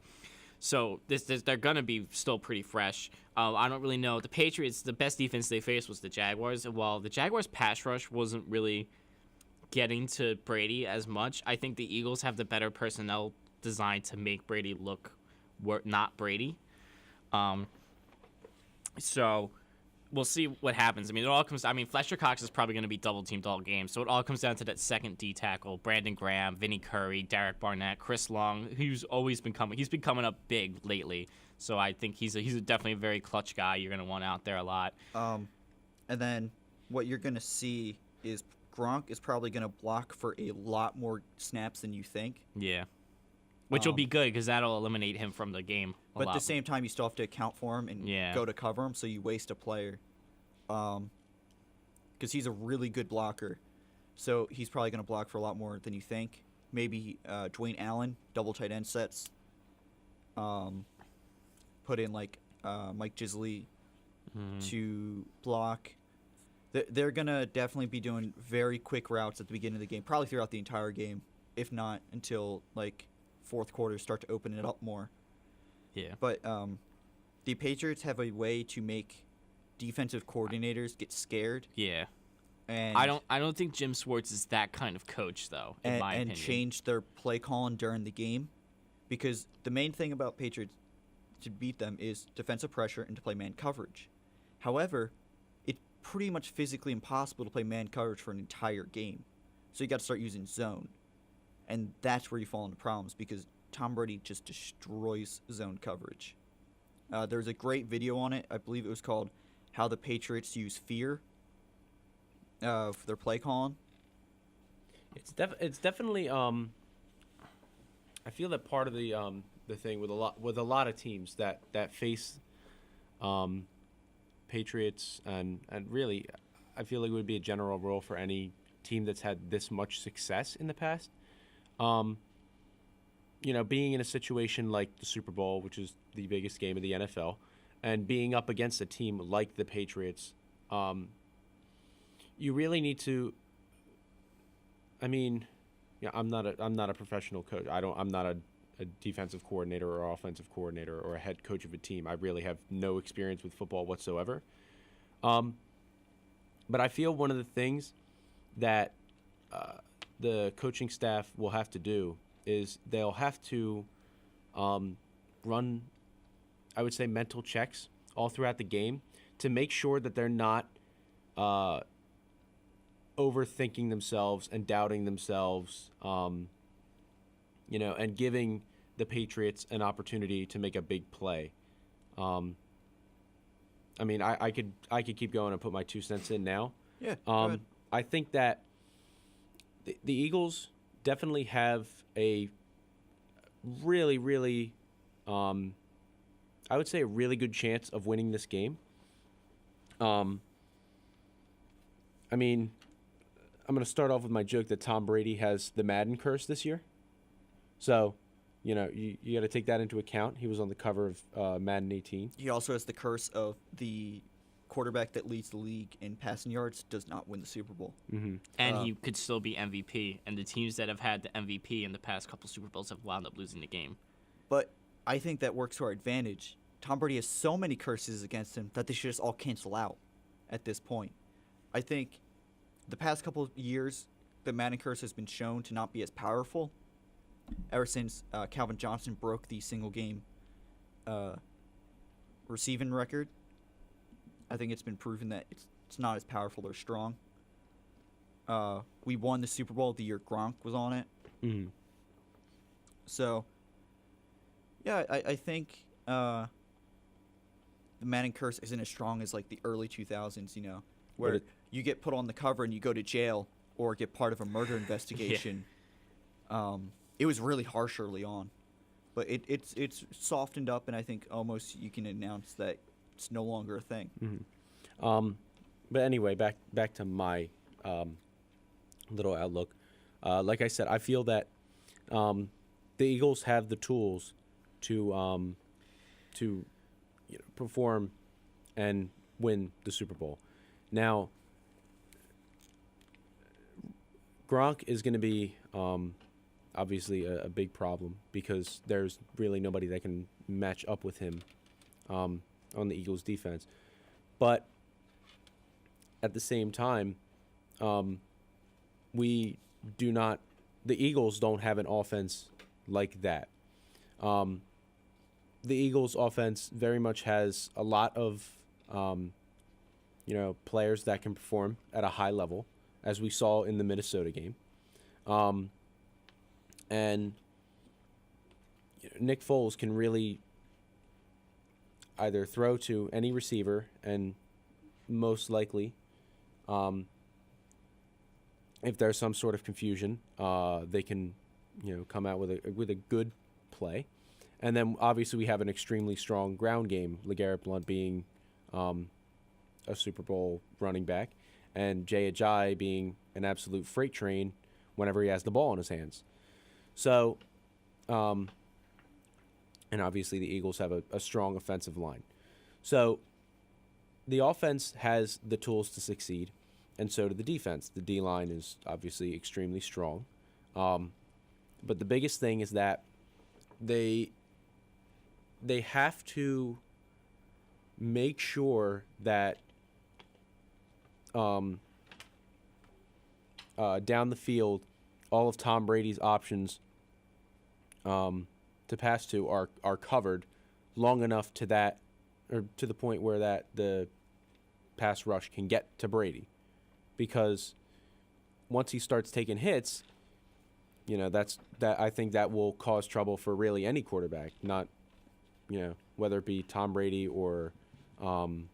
Speaker 2: So they're gonna be still pretty fresh. I don't really know. The Patriots, the best defense they faced was the Jaguars. And while the Jaguars' pass rush wasn't really getting to Brady as much, I think the Eagles have the better personnel designed to make Brady look not Brady. So we'll see what happens. I mean, it all comes. I mean, Fletcher Cox is probably going to be double teamed all game. So it all comes down to that second D tackle: Brandon Graham, Vinny Curry, Derek Barnett, Chris Long, who's always been coming. He's been coming up big lately. So I think he's definitely a very clutch guy. You're going to want out there a lot.
Speaker 3: and then what you're going to see is Gronk is probably going to block for a lot more snaps than you think.
Speaker 2: Yeah. Which will be good because that'll eliminate him from the game.
Speaker 3: But at the same time, you still have to account for him and go to cover him, so you waste a player. Because he's a really good blocker. So he's probably going to block for a lot more than you think. Maybe Dwayne Allen, double tight end sets. Put in like Mike Gisley to block. They're going to definitely be doing very quick routes at the beginning of the game, probably throughout the entire game, if not until like fourth quarter start to open it up more.
Speaker 2: Yeah.
Speaker 3: But the Patriots have a way to make defensive coordinators get scared.
Speaker 2: Yeah.
Speaker 3: And
Speaker 2: I don't think Jim Schwartz is that kind of coach though, in my opinion.
Speaker 3: And change their play calling during the game, because the main thing about Patriots to beat them is defensive pressure and to play man coverage. However, it's pretty much physically impossible to play man coverage for an entire game. So you got to start using zone. And that's where you fall into problems, because Tom Brady just destroys zone coverage. There's a great video on it. I believe it was called "How the Patriots Use Fear" for their play calling.
Speaker 1: It's definitely I feel that part of the thing with a lot of teams that face Patriots and really I feel like it would be a general rule for any team that's had this much success in the past. Being in a situation like the Super Bowl, which is the biggest game of the NFL, and being up against a team like the Patriots, you really need to. I mean, I'm not a professional coach. I'm not a defensive coordinator or offensive coordinator or a head coach of a team. I really have no experience with football whatsoever. But I feel one of the things that the coaching staff will have to do is they'll have to run, I would say, mental checks all throughout the game to make sure that they're not overthinking themselves and doubting themselves, and giving the Patriots an opportunity to make a big play. I could keep going and put my 2 cents in now.
Speaker 3: Yeah. Go ahead.
Speaker 1: I think that the Eagles definitely have a really, really, I would say a really good chance of winning this game. I'm going to start off with my joke that Tom Brady has the Madden curse this year. So, you got to take that into account. He was on the cover of Madden 18.
Speaker 3: He also has the curse of the quarterback that leads the league in passing yards does not win the Super Bowl.
Speaker 1: Mm-hmm.
Speaker 2: And he could still be MVP. And the teams that have had the MVP in the past couple Super Bowls have wound up losing the game.
Speaker 3: But I think that works to our advantage. Tom Brady has so many curses against him that they should just all cancel out at this point. I think the past couple of years, the Madden curse has been shown to not be as powerful. Ever since Calvin Johnson broke the single game receiving record, I think it's been proven that it's not as powerful or strong. We won the Super Bowl the year Gronk was on it.
Speaker 1: Mm-hmm.
Speaker 3: So, yeah, I think the Madden curse isn't as strong as like the early 2000s, where you get put on the cover and you go to jail or get part of a murder investigation. Yeah. It was really harsh early on, but it's softened up, and I think almost you can announce that it's no longer a thing.
Speaker 1: Mm-hmm. But anyway, back to my little outlook. Like I said, I feel that the Eagles have the tools to to perform and win the Super Bowl. Now, Gronk is going to be obviously a big problem because there's really nobody that can match up with him on the Eagles' defense. But at the same time, the Eagles don't have an offense like that. The Eagles' offense very much has a lot of players that can perform at a high level, as we saw in the Minnesota game. And Nick Foles can really either throw to any receiver, and most likely, if there's some sort of confusion, they can come out with a good play. And then obviously we have an extremely strong ground game, LeGarrette Blount being a Super Bowl running back, and Jay Ajayi being an absolute freight train whenever he has the ball in his hands. So, and obviously the Eagles have a strong offensive line. So the offense has the tools to succeed, and so do the defense. The D-line is obviously extremely strong. But the biggest thing is that they have to make sure that down the field, all of Tom Brady's options to pass to are covered long enough to that, or to the point where that the pass rush can get to Brady, because once he starts taking hits, I think that will cause trouble for really any quarterback, not whether it be Tom Brady or Ben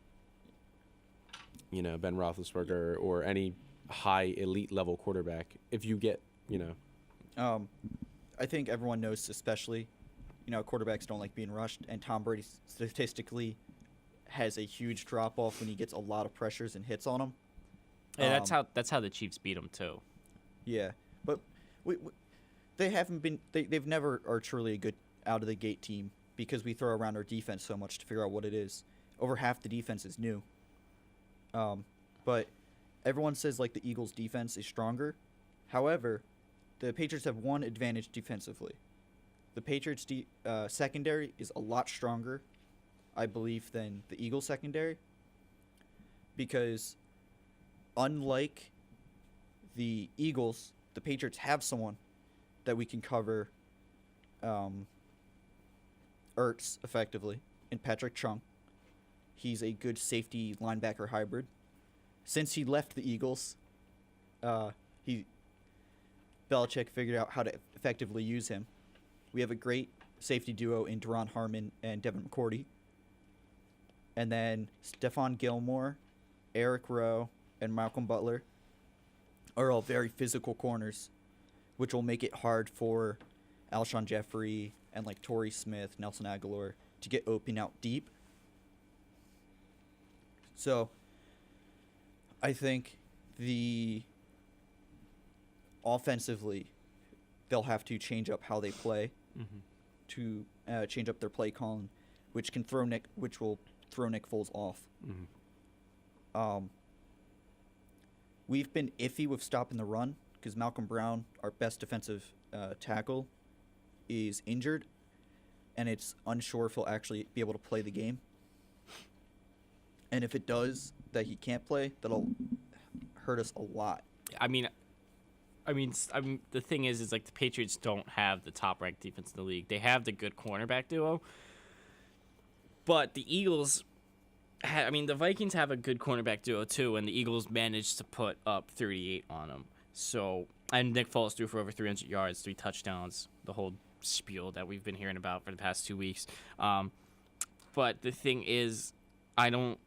Speaker 1: Roethlisberger or any high elite level quarterback. If you get
Speaker 3: I think everyone knows, especially, quarterbacks don't like being rushed, and Tom Brady statistically has a huge drop off when he gets a lot of pressures and hits on him.
Speaker 2: Yeah, that's how the Chiefs beat him too.
Speaker 3: Yeah, but they haven't been. They've never are truly a good out of the gate team because we throw around our defense so much to figure out what it is. Over half the defense is new. But everyone says like the Eagles' defense is stronger. However, the Patriots have one advantage defensively. The Patriots' secondary is a lot stronger, I believe, than the Eagles' secondary. Because unlike the Eagles, the Patriots have someone that we can cover Ertz effectively in Patrick Chung. He's a good safety linebacker hybrid. Since he left the Eagles, Belichick figured out how to effectively use him. We have a great safety duo in Deron Harmon and Devin McCourty. And then Stephon Gilmore, Eric Rowe, and Malcolm Butler are all very physical corners, which will make it hard for Alshon Jeffrey and like Torrey Smith, Nelson Aguilar to get open out deep. So I think offensively, they'll have to change up how they play to change up their play calling, which will throw Nick Foles off. We've been iffy with stopping the run because Malcolm Brown, our best defensive tackle, is injured, and it's unsure if he'll actually be able to play the game. And if it does, that he can't play, that'll hurt us a lot.
Speaker 2: I mean, the thing is like the Patriots don't have the top-ranked defense in the league. They have the good cornerback duo, but the Eagles, the Vikings have a good cornerback duo too, and the Eagles managed to put up 38 on them. So, and Nick Foles threw for over 300 yards, 3 touchdowns, the whole spiel that we've been hearing about for the past 2 weeks. But the thing is,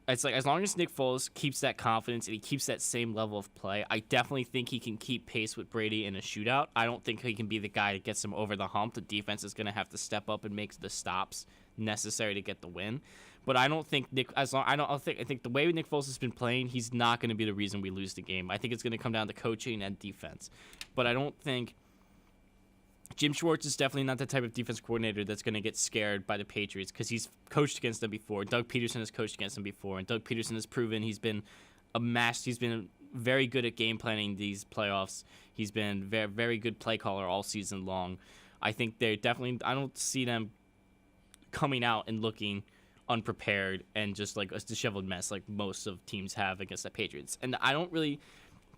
Speaker 2: it's like as long as Nick Foles keeps that confidence and he keeps that same level of play, I definitely think he can keep pace with Brady in a shootout. I don't think he can be the guy that gets him over the hump. The defense is going to have to step up and make the stops necessary to get the win. But I don't think I think the way Nick Foles has been playing, he's not going to be the reason we lose the game. I think it's going to come down to coaching and defense. But I don't think Jim Schwartz is definitely not the type of defense coordinator that's going to get scared by the Patriots because he's coached against them before. Doug Peterson has coached against them before, and Doug Peterson has proven he's been he's been very good at game planning these playoffs. He's been very, very good play caller all season long. I think they're definitely, I don't see them coming out and looking unprepared and just like a disheveled mess like most of teams have against the Patriots. And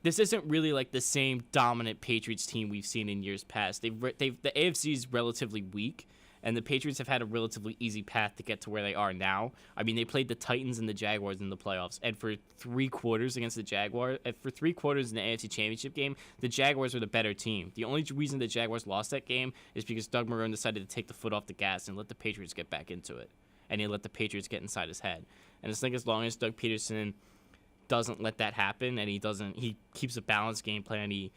Speaker 2: this isn't really like the same dominant Patriots team we've seen in years past. The AFC is relatively weak, and the Patriots have had a relatively easy path to get to where they are now. I mean, they played the Titans and the Jaguars in the playoffs, and for 3 quarters against the Jaguars, for 3 quarters in the AFC Championship game, the Jaguars were the better team. The only reason the Jaguars lost that game is because Doug Marrone decided to take the foot off the gas and let the Patriots get back into it, and he let the Patriots get inside his head. And I think as long as Doug Peterson doesn't let that happen, and he keeps a balanced game plan, he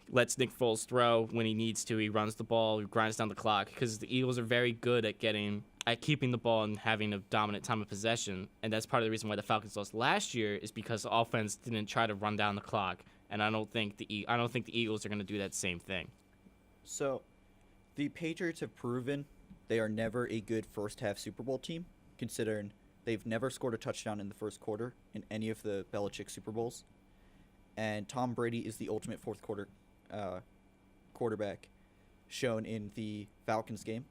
Speaker 2: lets Nick Foles throw when he needs to, he runs the ball, he grinds down the clock, because the Eagles are very good at keeping the ball and having a dominant time of possession, and that's part of the reason why the Falcons lost last year is because the offense didn't try to run down the clock, and I don't think the Eagles are going to do that same thing.
Speaker 3: So, the Patriots have proven they are never a good first half Super Bowl team, considering they've never scored a touchdown in the first quarter in any of the Belichick Super Bowls. And Tom Brady is the ultimate fourth quarter quarterback, shown in the Falcons game.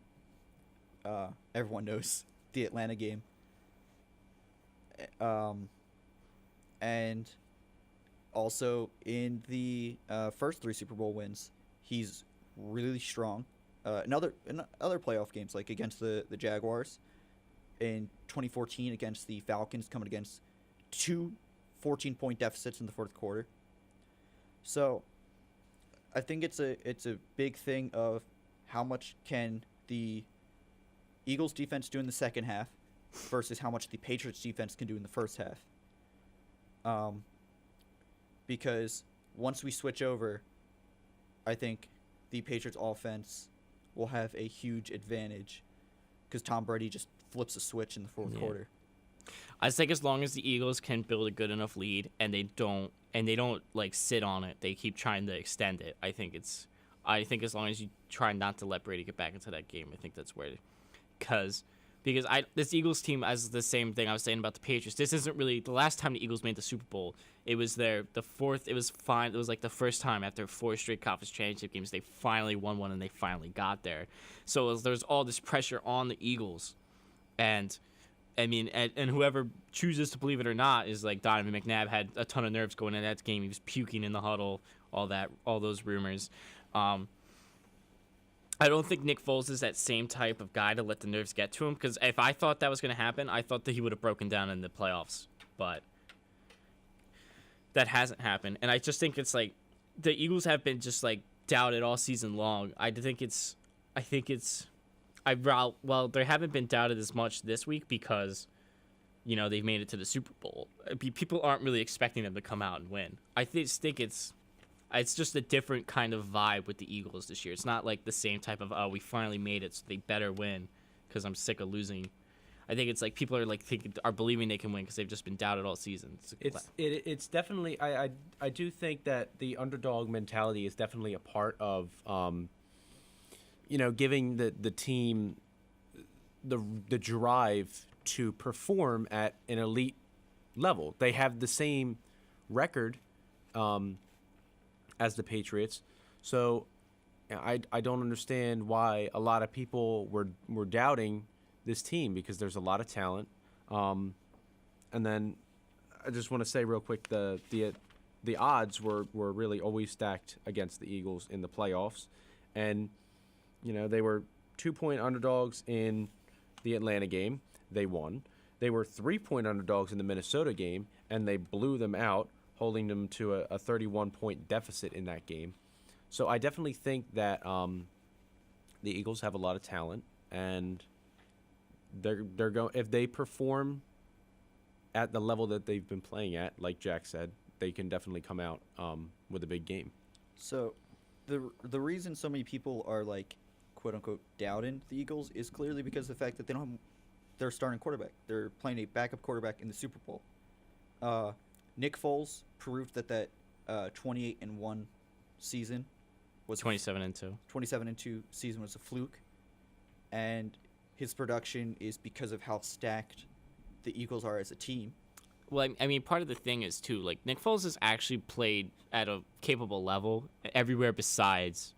Speaker 3: Everyone knows the Atlanta game. And also in the first 3 Super Bowl wins, he's really strong. In other playoff games, like against the Jaguars, in 2014 against the Falcons, coming against 2 14-point deficits in the fourth quarter. So I think it's a big thing of how much can the Eagles defense do in the second half versus how much the Patriots defense can do in the first half. Because once we switch over, I think the Patriots offense will have a huge advantage because Tom Brady just flips a switch in the fourth quarter.
Speaker 2: I think as long as the Eagles can build a good enough lead and they don't like sit on it, they keep trying to extend it. I think as long as you try not to let Brady get back into that game, I think that's where, because this Eagles team, as the same thing I was saying about the Patriots, this isn't really the last time the Eagles made the Super Bowl. It was the fourth. It was fine. It was like the first time after 4 straight conference championship games they finally won one and they finally got there. So there's all this pressure on the Eagles, and I mean, and whoever chooses to believe it or not is like Donovan McNabb had a ton of nerves going into that game. He was puking in the huddle, all those rumors. I don't think Nick Foles is that same type of guy to let the nerves get to him, because if I thought that was going to happen, I thought that he would have broken down in the playoffs, but that hasn't happened. And I just think it's like the Eagles have been just like doubted all season long. Well, they haven't been doubted as much this week because, you know, they've made it to the Super Bowl. People aren't really expecting them to come out and win. I think it's just a different kind of vibe with the Eagles this year. It's not like the same type of, oh, we finally made it, so they better win because I'm sick of losing. I think it's like people are like are believing they can win because they've just been doubted all season.
Speaker 1: It's definitely I do think that the underdog mentality is definitely a part of giving the team the drive to perform at an elite level. They have the same record as the Patriots, so I don't understand why a lot of people were doubting this team, because there's a lot of talent. And then I just want to say real quick, the odds were really always stacked against the Eagles in the playoffs, and they were 2-point underdogs in the Atlanta game. They won. They were 3-point underdogs in the Minnesota game, and they blew them out, holding them to a 31-point deficit in that game. So I definitely think that the Eagles have a lot of talent, and they're going, if they perform at the level that they've been playing at, like Jack said, they can definitely come out with a big game.
Speaker 3: So the reason so many people are like, quote unquote, doubting the Eagles is clearly because of the fact that they don't have their starting quarterback. They're playing a backup quarterback in the Super Bowl. Nick Foles proved that 28-1 season was
Speaker 2: 27-2.
Speaker 3: 27-2 season was a fluke, and his production is because of how stacked the Eagles are as a team.
Speaker 2: Well, I mean, part of the thing is too, like, Nick Foles has actually played at a capable level everywhere besides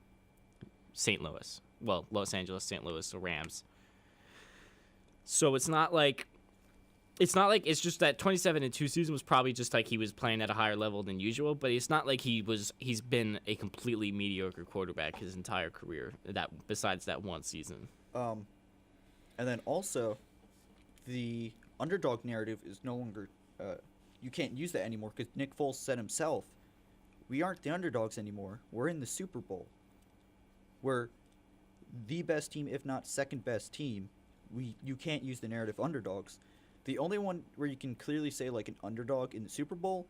Speaker 2: St. Louis. Well, Los Angeles, St. Louis, the Rams. So it's not like it's just that 27-2 season was probably just like he was playing at a higher level than usual, but it's not like he's been a completely mediocre quarterback his entire career, that besides that one season.
Speaker 3: And then also, the underdog narrative is no longer. You can't use that anymore because Nick Foles said himself, "We aren't the underdogs anymore. We're in the Super Bowl. We're the best team, if not second best team. You can't use the narrative underdogs." The only one where you can clearly say like an underdog in the Super Bowl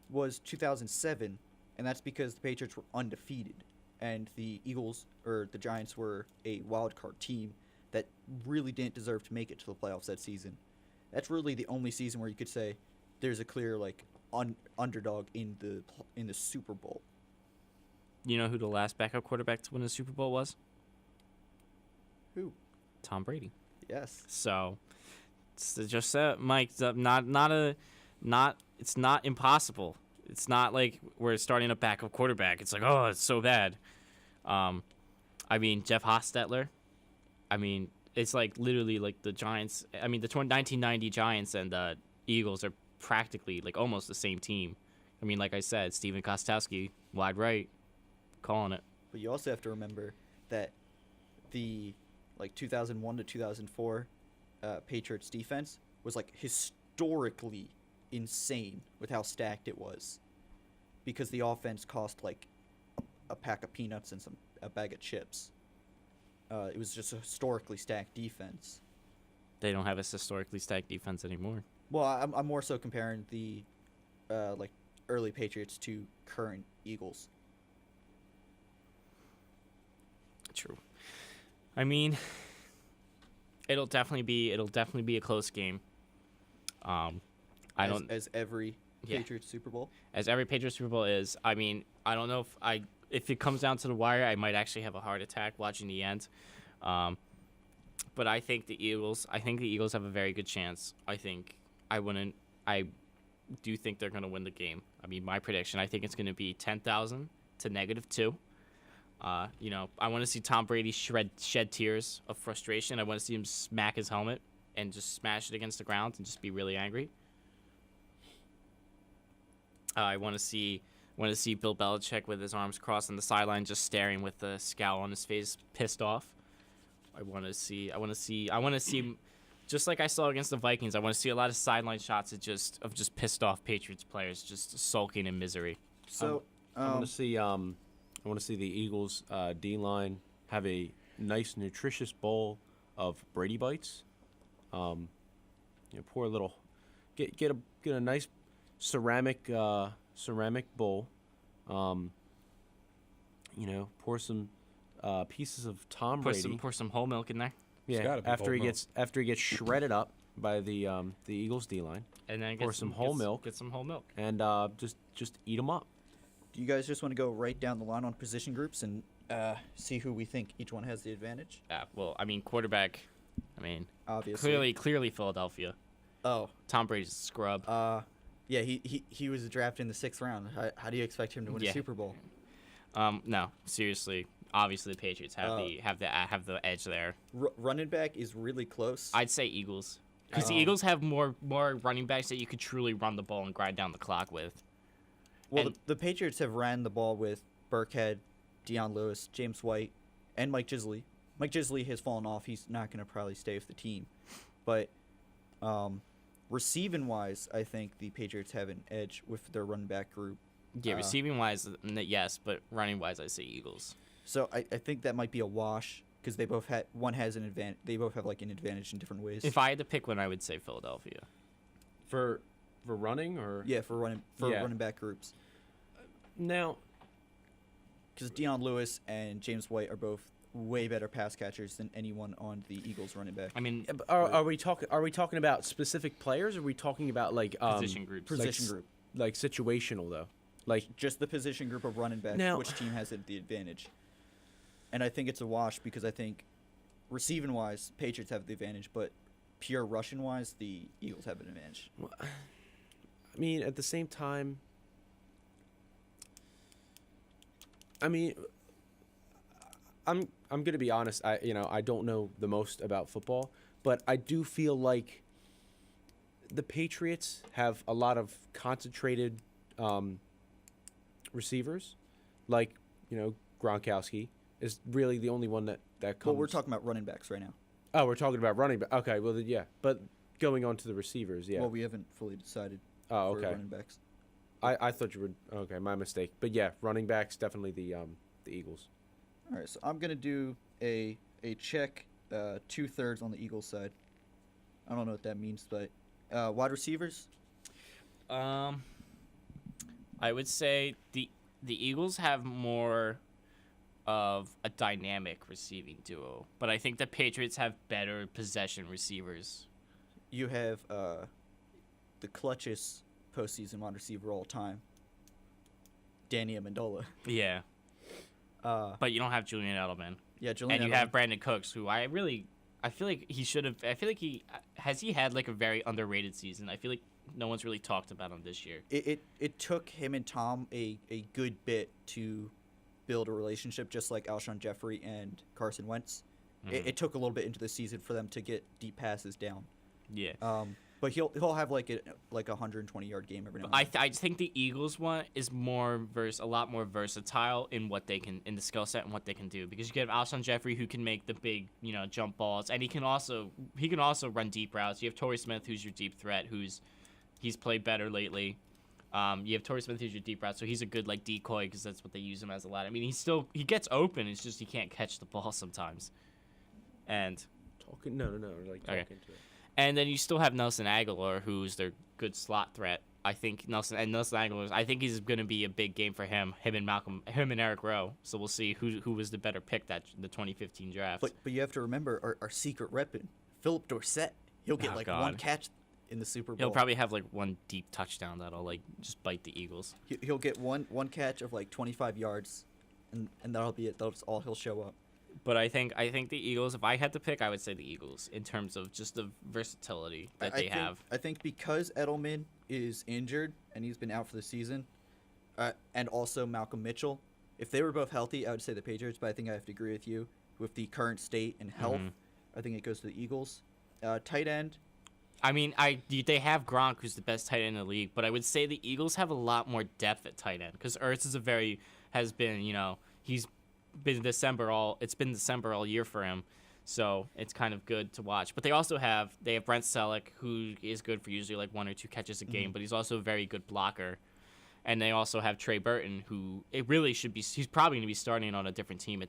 Speaker 3: was 2007, and that's because the Patriots were undefeated, and the Eagles or the Giants were a wild card team that really didn't deserve to make it to the playoffs that season. That's really the only season where you could say there's a clear like underdog in the Super Bowl.
Speaker 2: You know who the last backup quarterback to win a Super Bowl was?
Speaker 3: Who?
Speaker 2: Tom Brady.
Speaker 3: Yes.
Speaker 2: So, it's just Mike. It's not impossible. It's not like we're starting a backup quarterback. It's like, oh, it's so bad. I mean, Jeff Hostetler. I mean, it's like literally like the Giants. I mean, the 1990 Giants and the Eagles are practically like almost the same team. I mean, like I said, Steven Kostowski, wide right, calling it.
Speaker 3: But you also have to remember that the 2001 to 2004 Patriots defense was like historically insane with how stacked it was, because the offense cost like a pack of peanuts and a bag of chips. It was just a historically stacked defense.
Speaker 2: They don't have a historically stacked defense anymore.
Speaker 3: Well, I'm more so comparing the like early Patriots to current Eagles.
Speaker 2: True. I mean, it'll definitely be a close game.
Speaker 3: As every
Speaker 2: Yeah.
Speaker 3: Patriots Super Bowl.
Speaker 2: As every Patriots Super Bowl is. I mean, I don't know if it comes down to the wire, I might actually have a heart attack watching the end. But I think the Eagles have a very good chance. I do think they're going to win the game. I mean, my prediction, I think it's going to be 10,000 to -2. I want to see Tom Brady shed tears of frustration. I want to see him smack his helmet and just smash it against the ground and just be really angry. I want to see Bill Belichick with his arms crossed on the sideline, just staring with a scowl on his face, pissed off. I want to see, just like I saw against the Vikings. I want to see a lot of sideline shots of just pissed off Patriots players just sulking in misery.
Speaker 3: So
Speaker 1: I want to see the Eagles D-line have a nice, nutritious bowl of Brady bites. Pour a little, get a nice ceramic bowl. Pour some pieces of Tom Brady.
Speaker 2: Pour some whole milk in there.
Speaker 1: Yeah, after he gets shredded up by the Eagles D-line,
Speaker 2: And then
Speaker 1: pour some whole milk.
Speaker 2: Get some whole milk.
Speaker 1: And just eat them up.
Speaker 3: do you guys just want to go right down the line on position groups and see who we think each one has the advantage?
Speaker 2: Well, I mean, quarterback. I mean,
Speaker 3: Obviously.
Speaker 2: clearly Philadelphia.
Speaker 3: Oh.
Speaker 2: Tom Brady's a scrub.
Speaker 3: Yeah, he was drafted in the 6th round. How do you expect him to win a Super Bowl?
Speaker 2: No, seriously. Obviously, the Patriots have the edge there.
Speaker 3: Running back is really close.
Speaker 2: I'd say Eagles, because the Eagles have more running backs that you could truly run the ball and grind down the clock with.
Speaker 3: Well, the Patriots have ran the ball with Burkhead, Deion Lewis, James White, and Mike Gisley. Mike Gisley has fallen off. He's not going to probably stay with the team. But receiving-wise, I think the Patriots have an edge with their running back group.
Speaker 2: Yeah, receiving-wise, yes, but running-wise, I say Eagles.
Speaker 3: So I think that might be a wash because they both has an advantage. They both have like an advantage in different ways.
Speaker 2: If I had to pick one, I would say Philadelphia.
Speaker 1: For running or
Speaker 3: for running back groups.
Speaker 1: Now,
Speaker 3: because Deion Lewis and James White are both way better pass catchers than anyone on the Eagles running back.
Speaker 2: I mean,
Speaker 1: are we talking about specific players? Or are we talking about like
Speaker 2: position groups?
Speaker 3: Position group.
Speaker 1: Like situational though? Like,
Speaker 3: Just the position group of running backs,
Speaker 1: Now-
Speaker 3: which team has the advantage? And I think it's a wash because I think receiving wise, Patriots have the advantage, but pure rushing wise, the Eagles have an advantage.
Speaker 1: I mean, at the same time, I mean, I'm gonna be honest. I don't know the most about football, but I do feel like the Patriots have a lot of concentrated receivers, like Gronkowski is really the only one that comes.
Speaker 3: Well, we're talking about running backs right now.
Speaker 1: Oh, we're talking about running back. Okay, well then, yeah, but going on to the receivers, yeah.
Speaker 3: Well, we haven't fully decided
Speaker 1: Oh,
Speaker 3: for
Speaker 1: okay.
Speaker 3: running backs.
Speaker 1: I thought you were okay. My mistake. But yeah, running backs definitely the Eagles.
Speaker 3: All right, so I'm gonna do a check 2/3 on the Eagles side. I don't know what that means, but wide receivers.
Speaker 2: I would say the Eagles have more of a dynamic receiving duo, but I think the Patriots have better possession receivers.
Speaker 3: You have the clutchest postseason wide receiver all time, Danny Amendola.
Speaker 2: Yeah, but you don't have Julian Edelman,
Speaker 3: Yeah, Julian.
Speaker 2: and you
Speaker 3: Edelman.
Speaker 2: have Brandon Cooks, who I feel like he should have. I feel like he had like a very underrated season. I feel like no one's really talked about him this year.
Speaker 3: It took him and Tom a good bit to build a relationship, just like Alshon Jeffrey and Carson Wentz. It took a little bit into the season for them to get deep passes down.
Speaker 2: Yeah.
Speaker 3: But he'll have like a 120-yard game every now and
Speaker 2: I
Speaker 3: then.
Speaker 2: think the Eagles one is a lot more versatile in what they can in the skill set and what they can do, because you have Alshon Jeffrey, who can make the big jump balls, and he can also run deep routes. You have Torrey Smith, who's your deep threat, he's played better lately. You have Torrey Smith, who's your deep route, so he's a good like decoy because that's what they use him as a lot. I mean, he gets open. It's just he can't catch the ball sometimes. And
Speaker 1: Talking like
Speaker 2: Okay.
Speaker 1: talking to it.
Speaker 2: And then you still have Nelson Aguilar, who's their good slot threat. I think Nelson Aguilar, I think he's going to be a big game for him and Eric Rowe. So we'll see who was the better pick the 2015 draft.
Speaker 3: But you have to remember our secret weapon, Philip Dorsett. He'll get
Speaker 2: Oh,
Speaker 3: like
Speaker 2: God.
Speaker 3: one catch in the Super Bowl.
Speaker 2: He'll probably have like one deep touchdown that'll like just bite the Eagles.
Speaker 3: He'll get one catch of like 25 yards, and that'll be it. That's all he'll show up.
Speaker 2: But I think the Eagles, if I had to pick, I would say the Eagles in terms of just the versatility that they have.
Speaker 3: I think because Edelman is injured and he's been out for the season, and also Malcolm Mitchell, if they were both healthy, I would say the Patriots. But I think I have to agree with you with the current state and health. I think it goes to the Eagles. Tight end.
Speaker 2: I mean, they have Gronk, who's the best tight end in the league, but I would say the Eagles have a lot more depth at tight end because Ertz has been he's been December all year for him, so it's kind of good to watch. But they have Brent Selleck, who is good for usually like 1 or 2 catches a game, but he's also a very good blocker. And they also have Trey Burton, who he's probably going to be starting on a different team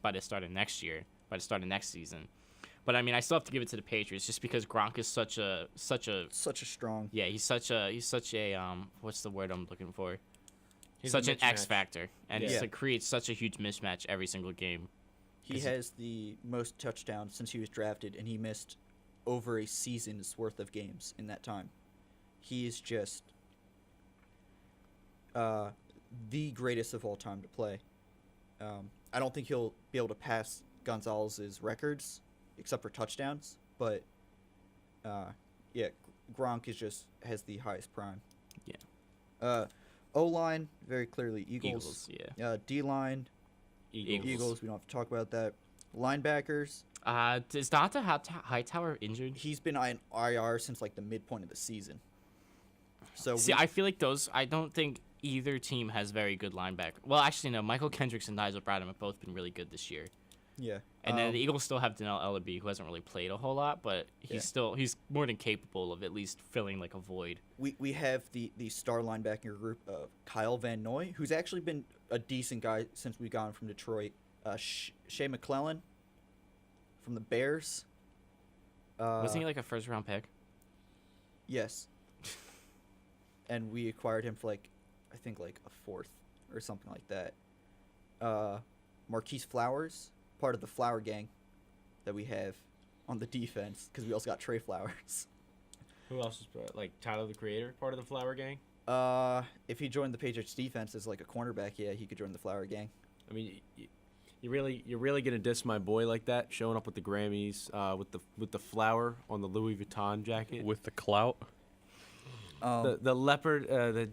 Speaker 2: by the start of next season. But I mean, I still have to give it to the Patriots just because Gronk is such a
Speaker 3: strong.
Speaker 2: yeah, he's such a what's the word I'm looking for?
Speaker 1: He's
Speaker 2: Such
Speaker 1: a
Speaker 2: an X
Speaker 1: mismatch.
Speaker 2: factor, and
Speaker 1: Yeah.
Speaker 2: it creates such a huge mismatch every single game.
Speaker 3: He has the most touchdowns since he was drafted, and he missed over a season's worth of games in that time. He is just the greatest of all time to play. I don't think he'll be able to pass Gonzalez's records, except for touchdowns. But yeah, Gronk has the highest prime.
Speaker 2: Yeah.
Speaker 3: O-line, very clearly Eagles.
Speaker 2: Yeah.
Speaker 3: D-line, Eagles. We don't have to talk about that. Linebackers.
Speaker 2: Is Dante Hightower injured?
Speaker 3: He's been on IR since like the midpoint of the season. So
Speaker 2: See, I feel like I don't think either team has very good linebacker. Well, actually, no. Michael Kendricks and Nigel Bradham have both been really good this year.
Speaker 3: yeah.
Speaker 2: And then the Eagles still have Donnell Ellerbe, who hasn't really played a whole lot, but he's more than capable of at least filling like a void.
Speaker 3: We have the star linebacker group of Kyle Van Noy, who's actually been a decent guy since we got him from Detroit. Shea McClellan from the Bears.
Speaker 2: Wasn't he like a first-round pick?
Speaker 3: Yes. And we acquired him for I think a 4th or something like that. Marquise Flowers, part of the Flower Gang that we have on the defense, because we also got Trey Flowers.
Speaker 1: Who else is like Tyler the Creator, part of the Flower Gang?
Speaker 3: If he joined the Patriots defense as like a cornerback, yeah, he could join the Flower Gang.
Speaker 1: I mean, you're really gonna diss my boy like that, showing up with the Grammys, with the flower on the Louis Vuitton jacket,
Speaker 4: With the clout.
Speaker 1: the leopard,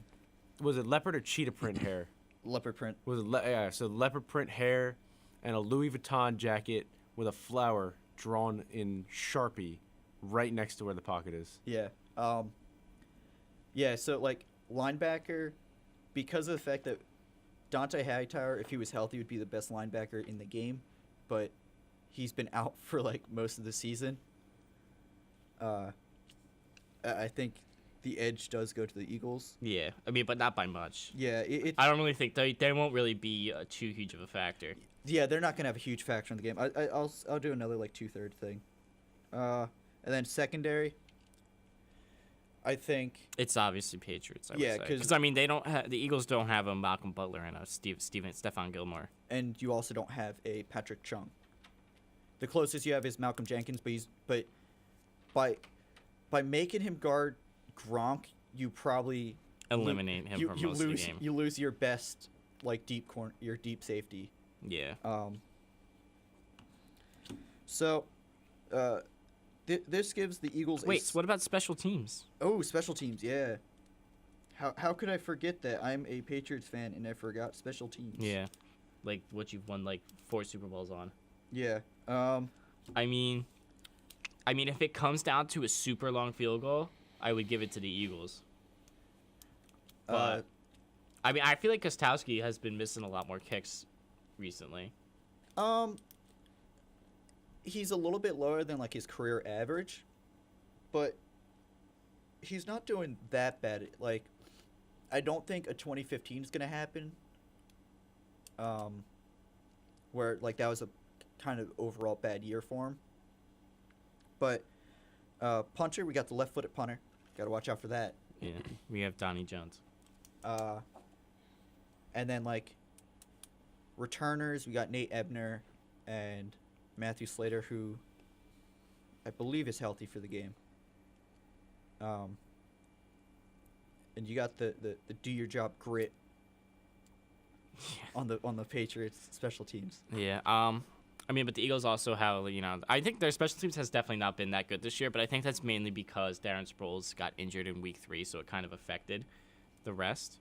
Speaker 1: was it leopard or cheetah print hair?
Speaker 3: Leopard print.
Speaker 1: Was it so leopard print hair, and a Louis Vuitton jacket with a flower drawn in Sharpie, right next to where the pocket is.
Speaker 3: Yeah. Yeah. So like linebacker, because of the fact that Dante Hightower, if he was healthy, would be the best linebacker in the game, but he's been out for like most of the season. I think the edge does go to the Eagles.
Speaker 2: Yeah, I mean, but not by much.
Speaker 3: Yeah,
Speaker 2: I don't really think they won't really be too huge of a factor.
Speaker 3: yeah, they're not gonna have a huge factor in the game. I'll do another like 2/3 thing, and then secondary. I think
Speaker 2: It's obviously Patriots. I
Speaker 3: Yeah,
Speaker 2: would say.
Speaker 3: 'cause-
Speaker 2: I mean, the Eagles don't have a Malcolm Butler and a Stephon Gilmore.
Speaker 3: and you also don't have a Patrick Chung. The closest you have is Malcolm Jenkins, but by making him guard Gronk, you probably
Speaker 2: Eliminate him for most of the game.
Speaker 3: You lose your best like your deep safety.
Speaker 2: Yeah.
Speaker 3: So, this gives the Eagles.
Speaker 2: Wait, so what about special teams?
Speaker 3: Oh, special teams, yeah. How could I forget that? I'm a Patriots fan and I forgot special teams.
Speaker 2: Yeah, like what you've won like 4 Super Bowls on.
Speaker 3: Yeah.
Speaker 2: I mean, if it comes down to a super long field goal, I would give it to the Eagles. But I mean, I feel like Kostowski has been missing a lot more kicks recently.
Speaker 3: He's a little bit lower than like his career average, but he's not doing that bad. Like, I don't think a 2015 is gonna happen. Where like that was a kind of overall bad year for him. But punter, we got the left-footed punter. Got to watch out for that.
Speaker 2: Yeah, we have Donnie Jones.
Speaker 3: And then like returners, we got Nate Ebner and Matthew Slater, who I believe is healthy for the game. And you got the do your job grit on the Patriots special teams.
Speaker 2: Yeah. I mean, but the Eagles also have, I think their special teams has definitely not been that good this year, but I think that's mainly because Darren Sproles got injured in week 3, so it kind of affected the rest.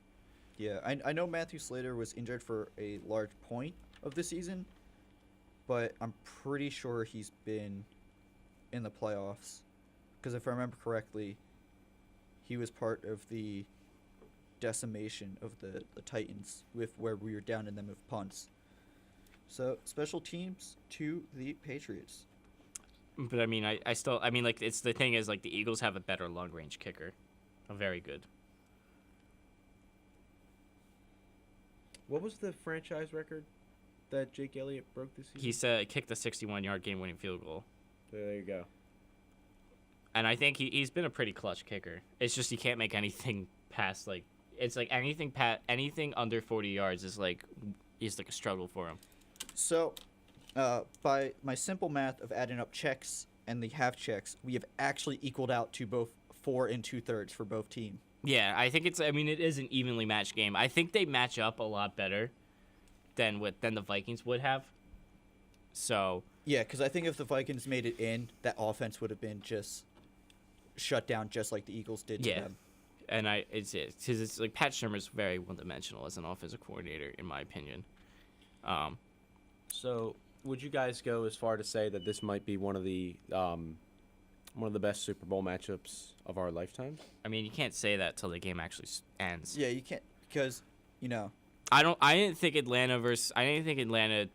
Speaker 3: Yeah, I know Matthew Slater was injured for a large point of the season, but I'm pretty sure he's been in the playoffs. Because if I remember correctly, he was part of the decimation of the Titans with where we were down in them with punts. So special teams to the Patriots.
Speaker 2: But I mean, I still, like, it's the thing is, like, the Eagles have a better long range kicker, a very good.
Speaker 1: What was the franchise record that Jake Elliott broke this season?
Speaker 2: He said kicked a 61-yard game-winning field goal,
Speaker 1: There you go.
Speaker 2: and I think he's been a pretty clutch kicker. It's just he can't make anything past like it's like anything under 40 yards is like a struggle for him.
Speaker 3: So, by my simple math of adding up checks and the half checks, we have actually equaled out to both 4 and 2/3 for both teams.
Speaker 2: Yeah, I think it is an evenly matched game. I think they match up a lot better than the Vikings would have. So
Speaker 3: Yeah, because I think if the Vikings made it in, that offense would have been just shut down, just like the Eagles did to them.
Speaker 2: And it's like Pat Shurmur's very one-dimensional as an offensive coordinator, in my opinion.
Speaker 1: So, would you guys go as far to say that this might be one of the best Super Bowl matchups of our lifetimes?
Speaker 2: I mean, you can't say that till the game actually ends.
Speaker 3: Yeah, you can't because
Speaker 2: I didn't think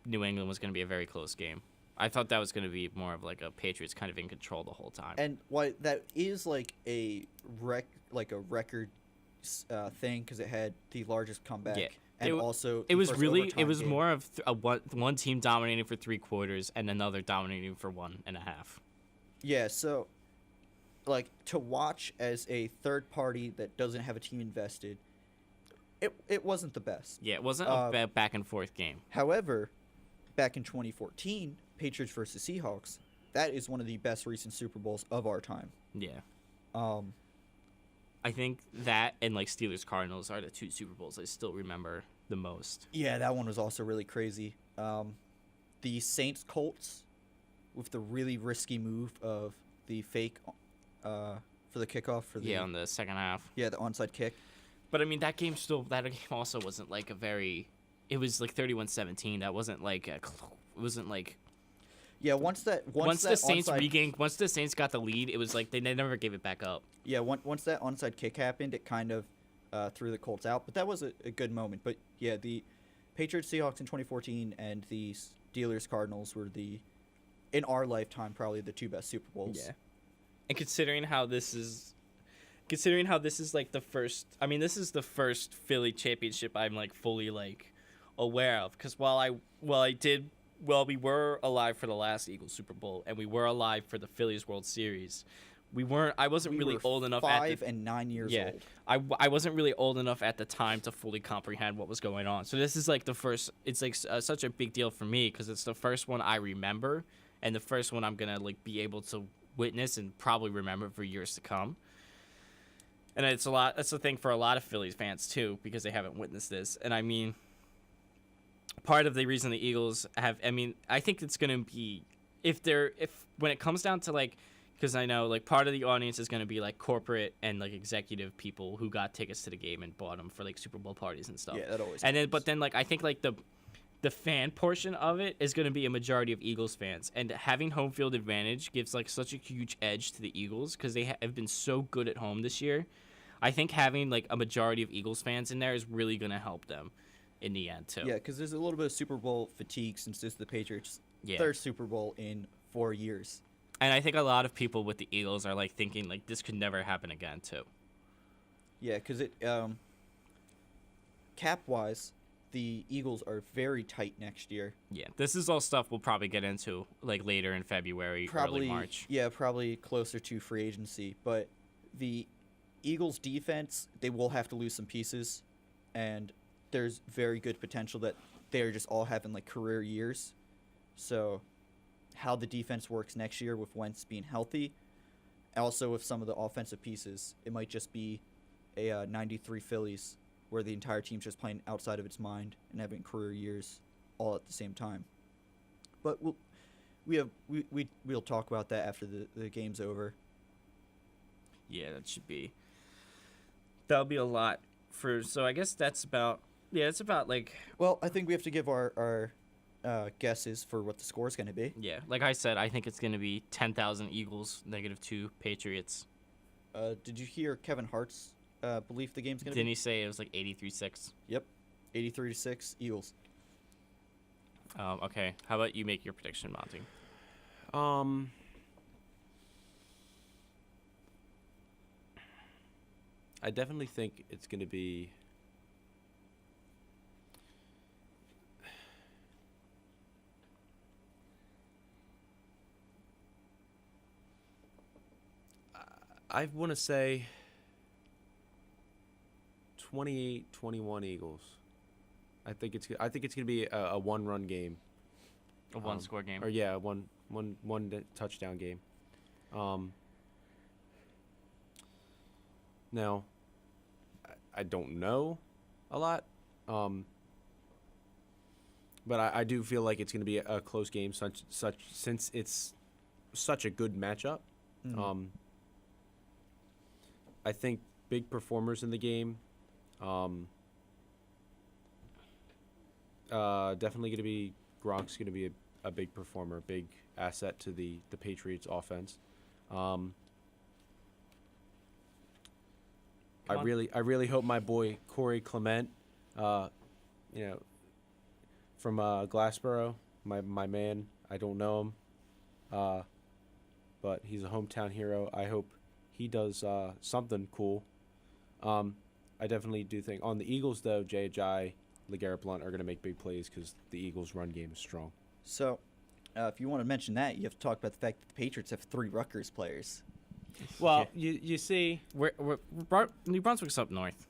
Speaker 2: New England was going to be a very close game. I thought that was going to be more of like a Patriots kind of in control the whole time.
Speaker 3: and why that is like a record thing because it had the largest comeback.
Speaker 2: Yeah.
Speaker 3: And
Speaker 2: It
Speaker 3: also
Speaker 2: it
Speaker 3: the
Speaker 2: was
Speaker 3: first
Speaker 2: really
Speaker 3: overtime game.
Speaker 2: more of one team dominating for 3 quarters and another dominating for 1.5.
Speaker 3: Yeah, so like to watch as a third party that doesn't have a team invested, it wasn't the best.
Speaker 2: Yeah, it wasn't a back and forth game.
Speaker 3: However, back in 2014, Patriots versus Seahawks, that is one of the best recent Super Bowls of our time.
Speaker 2: Yeah. I think that and like Steelers Cardinals are the two Super Bowls I still remember the most.
Speaker 3: Yeah, that one was also really crazy. The Saints Colts with the really risky move of the fake for the kickoff for the
Speaker 2: On the second half.
Speaker 3: the onside kick.
Speaker 2: But I mean, that game also wasn't like a very. It was like 31-17. That wasn't like it wasn't like.
Speaker 3: Yeah, once the
Speaker 2: Saints
Speaker 3: onside,
Speaker 2: once the Saints got the lead, it was like they never gave it back up.
Speaker 3: Yeah, once that onside kick happened, it kind of threw the Colts out. But that was a good moment. But yeah, the Patriots Seahawks in 2014 and the Steelers Cardinals were in our lifetime probably the two best Super Bowls.
Speaker 2: Yeah. And considering how this is like the first, I mean, this is the first Philly championship I'm like fully like aware of, because while we were alive for the last Eagles Super Bowl and we were alive for the Phillies World Series, I wasn't really old enough
Speaker 3: 5 and 9 years old.
Speaker 2: I wasn't really old enough at the time to fully comprehend what was going on. So this is like the first. It's like such a big deal for me because it's the first one I remember and the first one I'm gonna like be able to witness and probably remember for years to come. And it's a lot. That's the thing for a lot of Phillies fans too, because they haven't witnessed this. And I mean, part of the reason the Eagles have, I mean, I think it's gonna be if when it comes down to like, because I know like part of the audience is gonna be like corporate and like executive people who got tickets to the game and bought them for like Super Bowl parties and stuff.
Speaker 3: Yeah, that always.
Speaker 2: And then,
Speaker 3: happens.
Speaker 2: but then like I think like the fan portion of it is going to be a majority of Eagles fans, and having home field advantage gives like such a huge edge to the Eagles because they have been so good at home this year. I think having like a majority of Eagles fans in there is really going to help them in the end too.
Speaker 3: Yeah, because there's a little bit of Super Bowl fatigue since this is the Patriots'
Speaker 2: Yeah.
Speaker 3: third Super Bowl in 4 years.
Speaker 2: And I think a lot of people with the Eagles are like thinking like this could never happen again too.
Speaker 3: Yeah, because cap-wise, the Eagles are very tight next year.
Speaker 2: Yeah, this is all stuff we'll probably get into like later in February, early March.
Speaker 3: Yeah, probably closer to free agency. But the Eagles' defense, they will have to lose some pieces, and there's very good potential that they're just all having like career years. So, how the defense works next year with Wentz being healthy, also with some of the offensive pieces, it might just be a 93 Phillies where the entire team's just playing outside of its mind and having career years all at the same time. But we'll talk about that after the game's over.
Speaker 2: Yeah, that'll be a lot for. So I guess it's about like.
Speaker 3: Well, I think we have to give our guesses for what the score is going to be.
Speaker 2: Yeah, like I said, I think it's going to be 10,000 Eagles, -2 Patriots.
Speaker 3: Did you hear Kevin Hart's belief the game's going to be?
Speaker 2: Didn't he say it was like 83-6?
Speaker 3: Yep, 83-6 Eagles.
Speaker 2: Okay, how about you make your prediction, Monty?
Speaker 1: I definitely think it's going to be. I want to say 28-21 Eagles. I think it's going to be a one-run game.
Speaker 2: A one-score game.
Speaker 1: Or yeah, one touchdown game. Now, I don't know a lot, but I do feel like it's going to be a close game, since it's such a good matchup.
Speaker 3: Mm.
Speaker 1: I think big performers in the game. Definitely going to be Gronk's going to be a big performer, big asset to the Patriots offense. I really hope my boy Corey Clement, from Glassboro, my man. I don't know him, but he's a hometown hero. I hope he does something cool. I definitely do think on the Eagles though, Jay Ajayi, LeGarrette Blount are going to make big plays because the Eagles' run game is strong.
Speaker 3: So, if you want to mention that, you have to talk about the fact that the Patriots have 3 Rutgers players.
Speaker 1: Well, you see,
Speaker 2: New Brunswick's up north.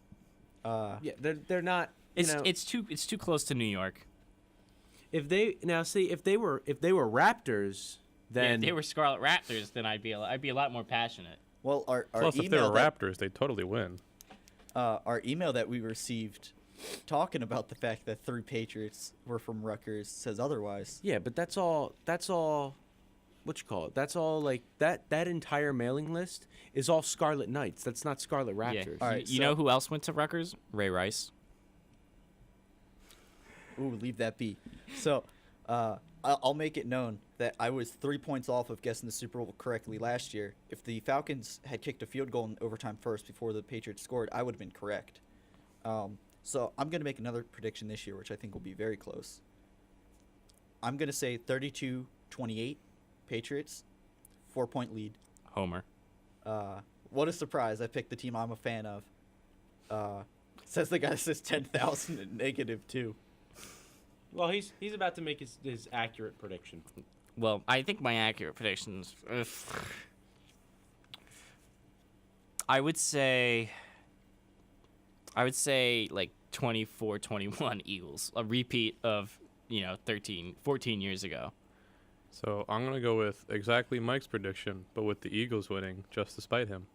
Speaker 1: yeah, they're not.
Speaker 2: It's too close to New York.
Speaker 1: If they were Raptors, then
Speaker 2: If they were Scarlet Raptors, then I'd be a lot more passionate.
Speaker 3: Well, our
Speaker 4: Plus, if they
Speaker 3: email
Speaker 4: were Raptors, they'd totally win.
Speaker 3: our email that we received talking about the fact that 3 Patriots were from Rutgers says otherwise.
Speaker 1: Yeah, but that's all. What you call it? That's all like that. That entire mailing list is all Scarlet Knights. That's not Scarlet Raptors.
Speaker 3: All right,
Speaker 2: you
Speaker 3: so-
Speaker 2: know who else went to Rutgers? Ray Rice.
Speaker 3: Ooh, leave that be. So, I'll make it known that I was 3 points off of guessing the Super Bowl correctly last year. If the Falcons had kicked a field goal in overtime first before the Patriots scored, I would have been correct. So I'm going to make another prediction this year, which I think will be very close. I'm going to say 32-28 Patriots, 4-point lead.
Speaker 2: Homer.
Speaker 3: What a surprise. I picked the team I'm a fan of. Says the guy that says 10,000 and -2.
Speaker 1: Well, he's about to make his accurate prediction.
Speaker 2: Well, I think my accurate predictions. I would say like 24-21 Eagles, a repeat of 14 years ago.
Speaker 4: So I'm going to go with exactly Mike's prediction, but with the Eagles winning just to spite him.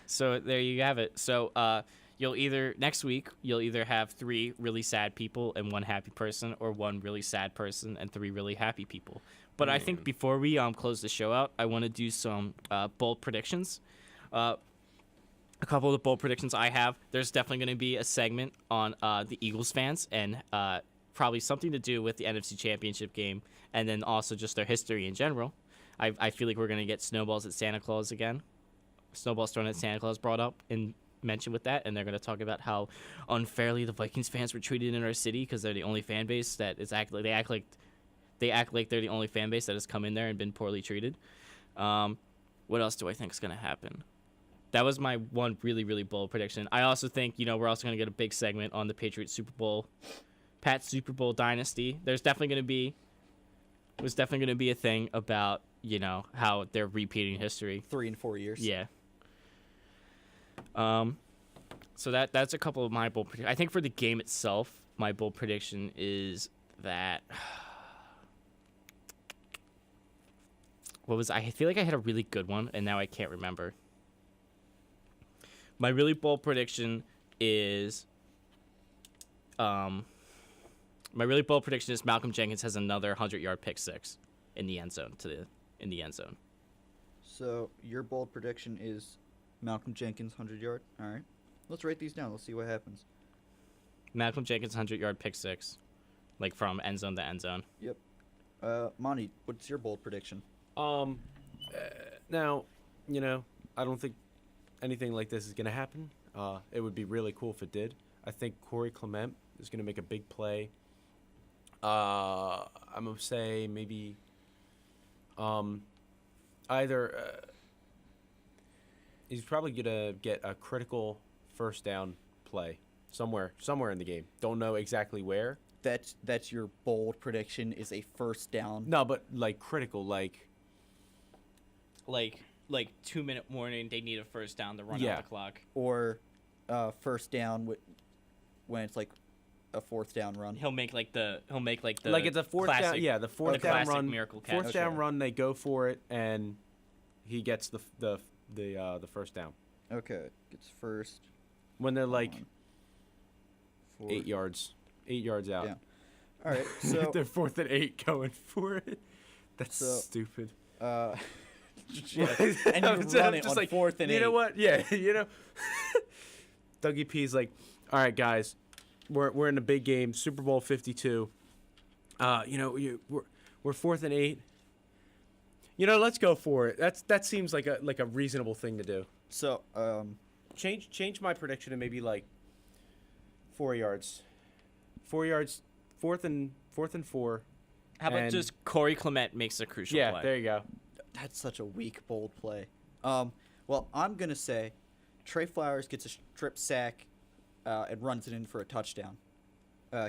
Speaker 2: So there you have it. So next week you'll either have 3 really sad people and 1 happy person, or 1 really sad person and 3 really happy people. But I think before we close the show out, I want to do some bold predictions. A couple of the bold predictions I have. There's definitely going to be a segment on the Eagles fans and probably something to do with the NFC Championship game, and then also just their history in general. I feel like we're going to get snowballs at Santa Claus again. Snowballs thrown at Santa Claus brought up and mentioned with that, and they're going to talk about how unfairly the Vikings fans were treated in our city because they're the only fan base that is they act like they're the only fan base that has come in there and been poorly treated. What else do I think is going to happen? That was my one really, really bold prediction. I also think, we're also going to get a big segment on the Patriots Super Bowl, Pat's Super Bowl dynasty. There's definitely going to be a thing about, how they're repeating history.
Speaker 3: 3 and 4 years.
Speaker 2: Yeah. So that's a couple of my bold predictions. I think for the game itself, my bold prediction is that I feel like I had a really good one and now I can't remember. My really bold prediction is Malcolm Jenkins has another 100-yard pick six in the end zone
Speaker 3: So your bold prediction is Malcolm Jenkins 100-yard. All right. Let's write these down. Let's see what happens.
Speaker 2: Malcolm Jenkins 100-yard pick six, like from end zone to end zone.
Speaker 3: Yep. Monty, what's your bold prediction?
Speaker 1: Now, I don't think anything like this is going to happen. It would be really cool if it did. I think Corey Clement is going to make a big play. I'm going to say maybe either he's probably going to get a critical first down play somewhere in the game. Don't know exactly where.
Speaker 3: That's your bold prediction is a first down.
Speaker 1: No, but like critical, like
Speaker 2: 2-minute warning. They need a first down to run
Speaker 1: Yeah.
Speaker 2: out the clock.
Speaker 3: Or first down when it's like a fourth down run.
Speaker 2: He'll make like the
Speaker 1: like it's a fourth
Speaker 2: classic,
Speaker 1: down. Yeah, the fourth
Speaker 2: the
Speaker 1: down
Speaker 2: classic
Speaker 1: run.
Speaker 2: miracle catch.
Speaker 1: Fourth down
Speaker 3: Okay.
Speaker 1: run, they go for it, and he gets the first down
Speaker 3: Okay, gets first.
Speaker 1: when they're like
Speaker 3: down,
Speaker 1: 8 yards out.
Speaker 3: Yeah. All right, so
Speaker 1: they're 4th and 8 going for it. That's
Speaker 3: So-
Speaker 1: stupid.
Speaker 3: yeah,
Speaker 1: and
Speaker 3: and you run it on fourth and
Speaker 1: you
Speaker 3: 8.
Speaker 1: know what? Yeah, Dougie P's like, all right, guys, we're in a big game, Super Bowl 52. We're 4th and 8. Let's go for it. That seems like a reasonable thing to do.
Speaker 3: So
Speaker 1: Change my prediction to maybe like 4 yards. 4 yards, 4th and 4.
Speaker 2: How about
Speaker 1: and-
Speaker 2: just Corey Clement makes a crucial
Speaker 1: Yeah,
Speaker 2: play?
Speaker 1: there you go.
Speaker 3: that's such a weak bold play. Well, I'm gonna say Trey Flowers gets a strip sack and runs it in for a touchdown.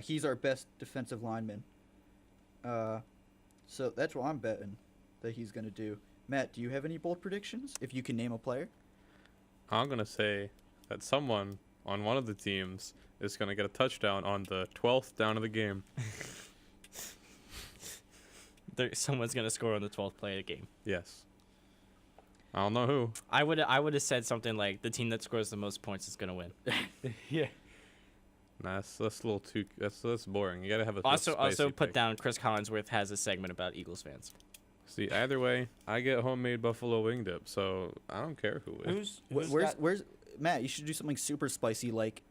Speaker 3: He's our best defensive lineman. So that's what I'm betting that he's gonna do. Matt, do you have any bold predictions? If you can name a player.
Speaker 4: I'm going to say that someone on one of the teams is going to get a touchdown on the 12th down of the game.
Speaker 2: Someone's gonna score on the 12th play of the game.
Speaker 4: Yes. I don't know who.
Speaker 2: I would have said something like the team that scores the most points is gonna win.
Speaker 1: Yeah.
Speaker 4: Nah, that's a little too. That's boring. You gotta have a
Speaker 2: Also
Speaker 4: spicy
Speaker 2: put
Speaker 4: pick.
Speaker 2: down Chris Collinsworth has a segment about Eagles fans.
Speaker 4: See, either way, I get homemade buffalo wing dip, so I don't care who wins.
Speaker 3: Where's Matt? You should do something super spicy, like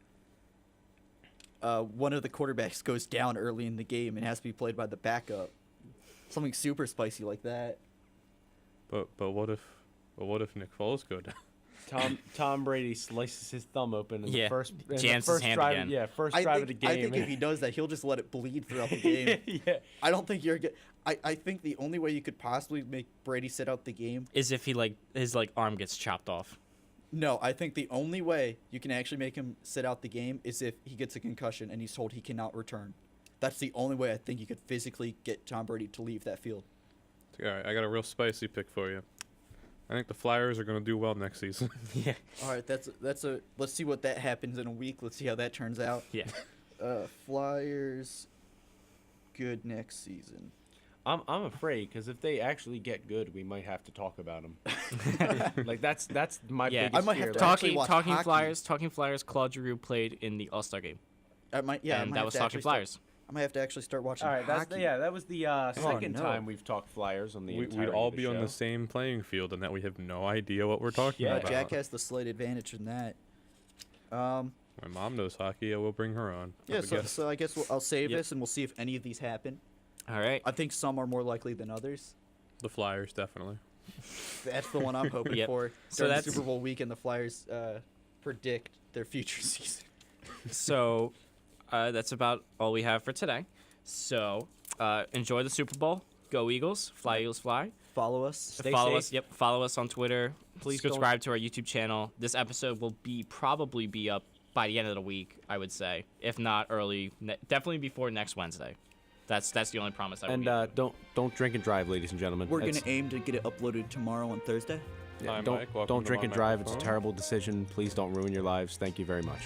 Speaker 3: one of the quarterbacks goes down early in the game and has to be played by the backup. Something super spicy like that.
Speaker 4: But what if Nick Foles go down?
Speaker 1: Tom Brady slices his thumb open in the first
Speaker 2: jams his hand
Speaker 1: drive.
Speaker 2: again.
Speaker 1: Yeah, first drive of the game.
Speaker 3: I think if he does that, he'll just let it bleed throughout the game.
Speaker 1: Yeah.
Speaker 3: I don't think you're good. I think the only way you could possibly make Brady sit out the game.
Speaker 2: Is if he his arm gets chopped off.
Speaker 3: No, I think the only way you can actually make him sit out the game is if he gets a concussion and he's told he cannot return. That's the only way I think you could physically get Tom Brady to leave that field.
Speaker 4: All right, I got a real spicy pick for you. I think the Flyers are gonna do well next season.
Speaker 2: Yeah.
Speaker 3: All right, let's see what that happens in a week. Let's see how that turns out.
Speaker 2: Yeah.
Speaker 3: Flyers good next season.
Speaker 1: I'm afraid because if they actually get good, we might have to talk about them. Like that's my biggest
Speaker 3: I might
Speaker 1: fear.
Speaker 3: have to
Speaker 1: Like,
Speaker 3: actually watch hockey.
Speaker 2: Talking Flyers. Claude Giroux played in the All-Star game.
Speaker 3: I might
Speaker 2: and
Speaker 3: have
Speaker 2: that was
Speaker 3: to
Speaker 2: Talking
Speaker 3: actually
Speaker 2: Flyers.
Speaker 3: I might have to actually start watching
Speaker 1: all right,
Speaker 3: hockey.
Speaker 1: that was the second
Speaker 3: no.
Speaker 1: time we've talked Flyers on the
Speaker 4: We'd
Speaker 1: entirety
Speaker 4: all
Speaker 1: of the
Speaker 4: be on
Speaker 1: show.
Speaker 4: the same playing field, and that we have no idea what we're talking
Speaker 1: Yeah,
Speaker 4: about.
Speaker 3: Jack has the slight advantage in that.
Speaker 4: My mom knows hockey. I will bring her on.
Speaker 3: Yeah,
Speaker 4: Have a guess.
Speaker 3: so I guess I'll save
Speaker 2: Yep.
Speaker 3: this and we'll see if any of these happen.
Speaker 2: All right.
Speaker 3: I think some are more likely than others.
Speaker 4: The Flyers definitely.
Speaker 3: That's the one I'm hoping
Speaker 2: Yep.
Speaker 3: for.
Speaker 2: So
Speaker 3: During the
Speaker 2: that's-
Speaker 3: Super Bowl weekend, the Flyers predict their future season.
Speaker 2: So that's about all we have for today. So enjoy the Super Bowl. Go Eagles. Fly Eagles fly.
Speaker 3: Follow us.
Speaker 1: Stay
Speaker 2: follow
Speaker 1: safe.
Speaker 2: us. Yep. Follow us on Twitter.
Speaker 1: Please
Speaker 2: subscribe to our YouTube channel. This episode will probably be up by the end of the week, I would say. If not early, definitely before next Wednesday. That's the only promise I will
Speaker 1: And
Speaker 2: give you.
Speaker 1: don't drink and drive, ladies and gentlemen.
Speaker 3: We're going
Speaker 1: That's-
Speaker 3: to aim to get it uploaded tomorrow on Thursday.
Speaker 1: yeah,
Speaker 4: Hi,
Speaker 1: don't
Speaker 4: Mike. Welcome
Speaker 1: don't
Speaker 4: to
Speaker 1: drink
Speaker 4: my
Speaker 1: and drive. It's a
Speaker 4: microphone.
Speaker 1: terrible decision. Please don't ruin your lives. Thank you very much.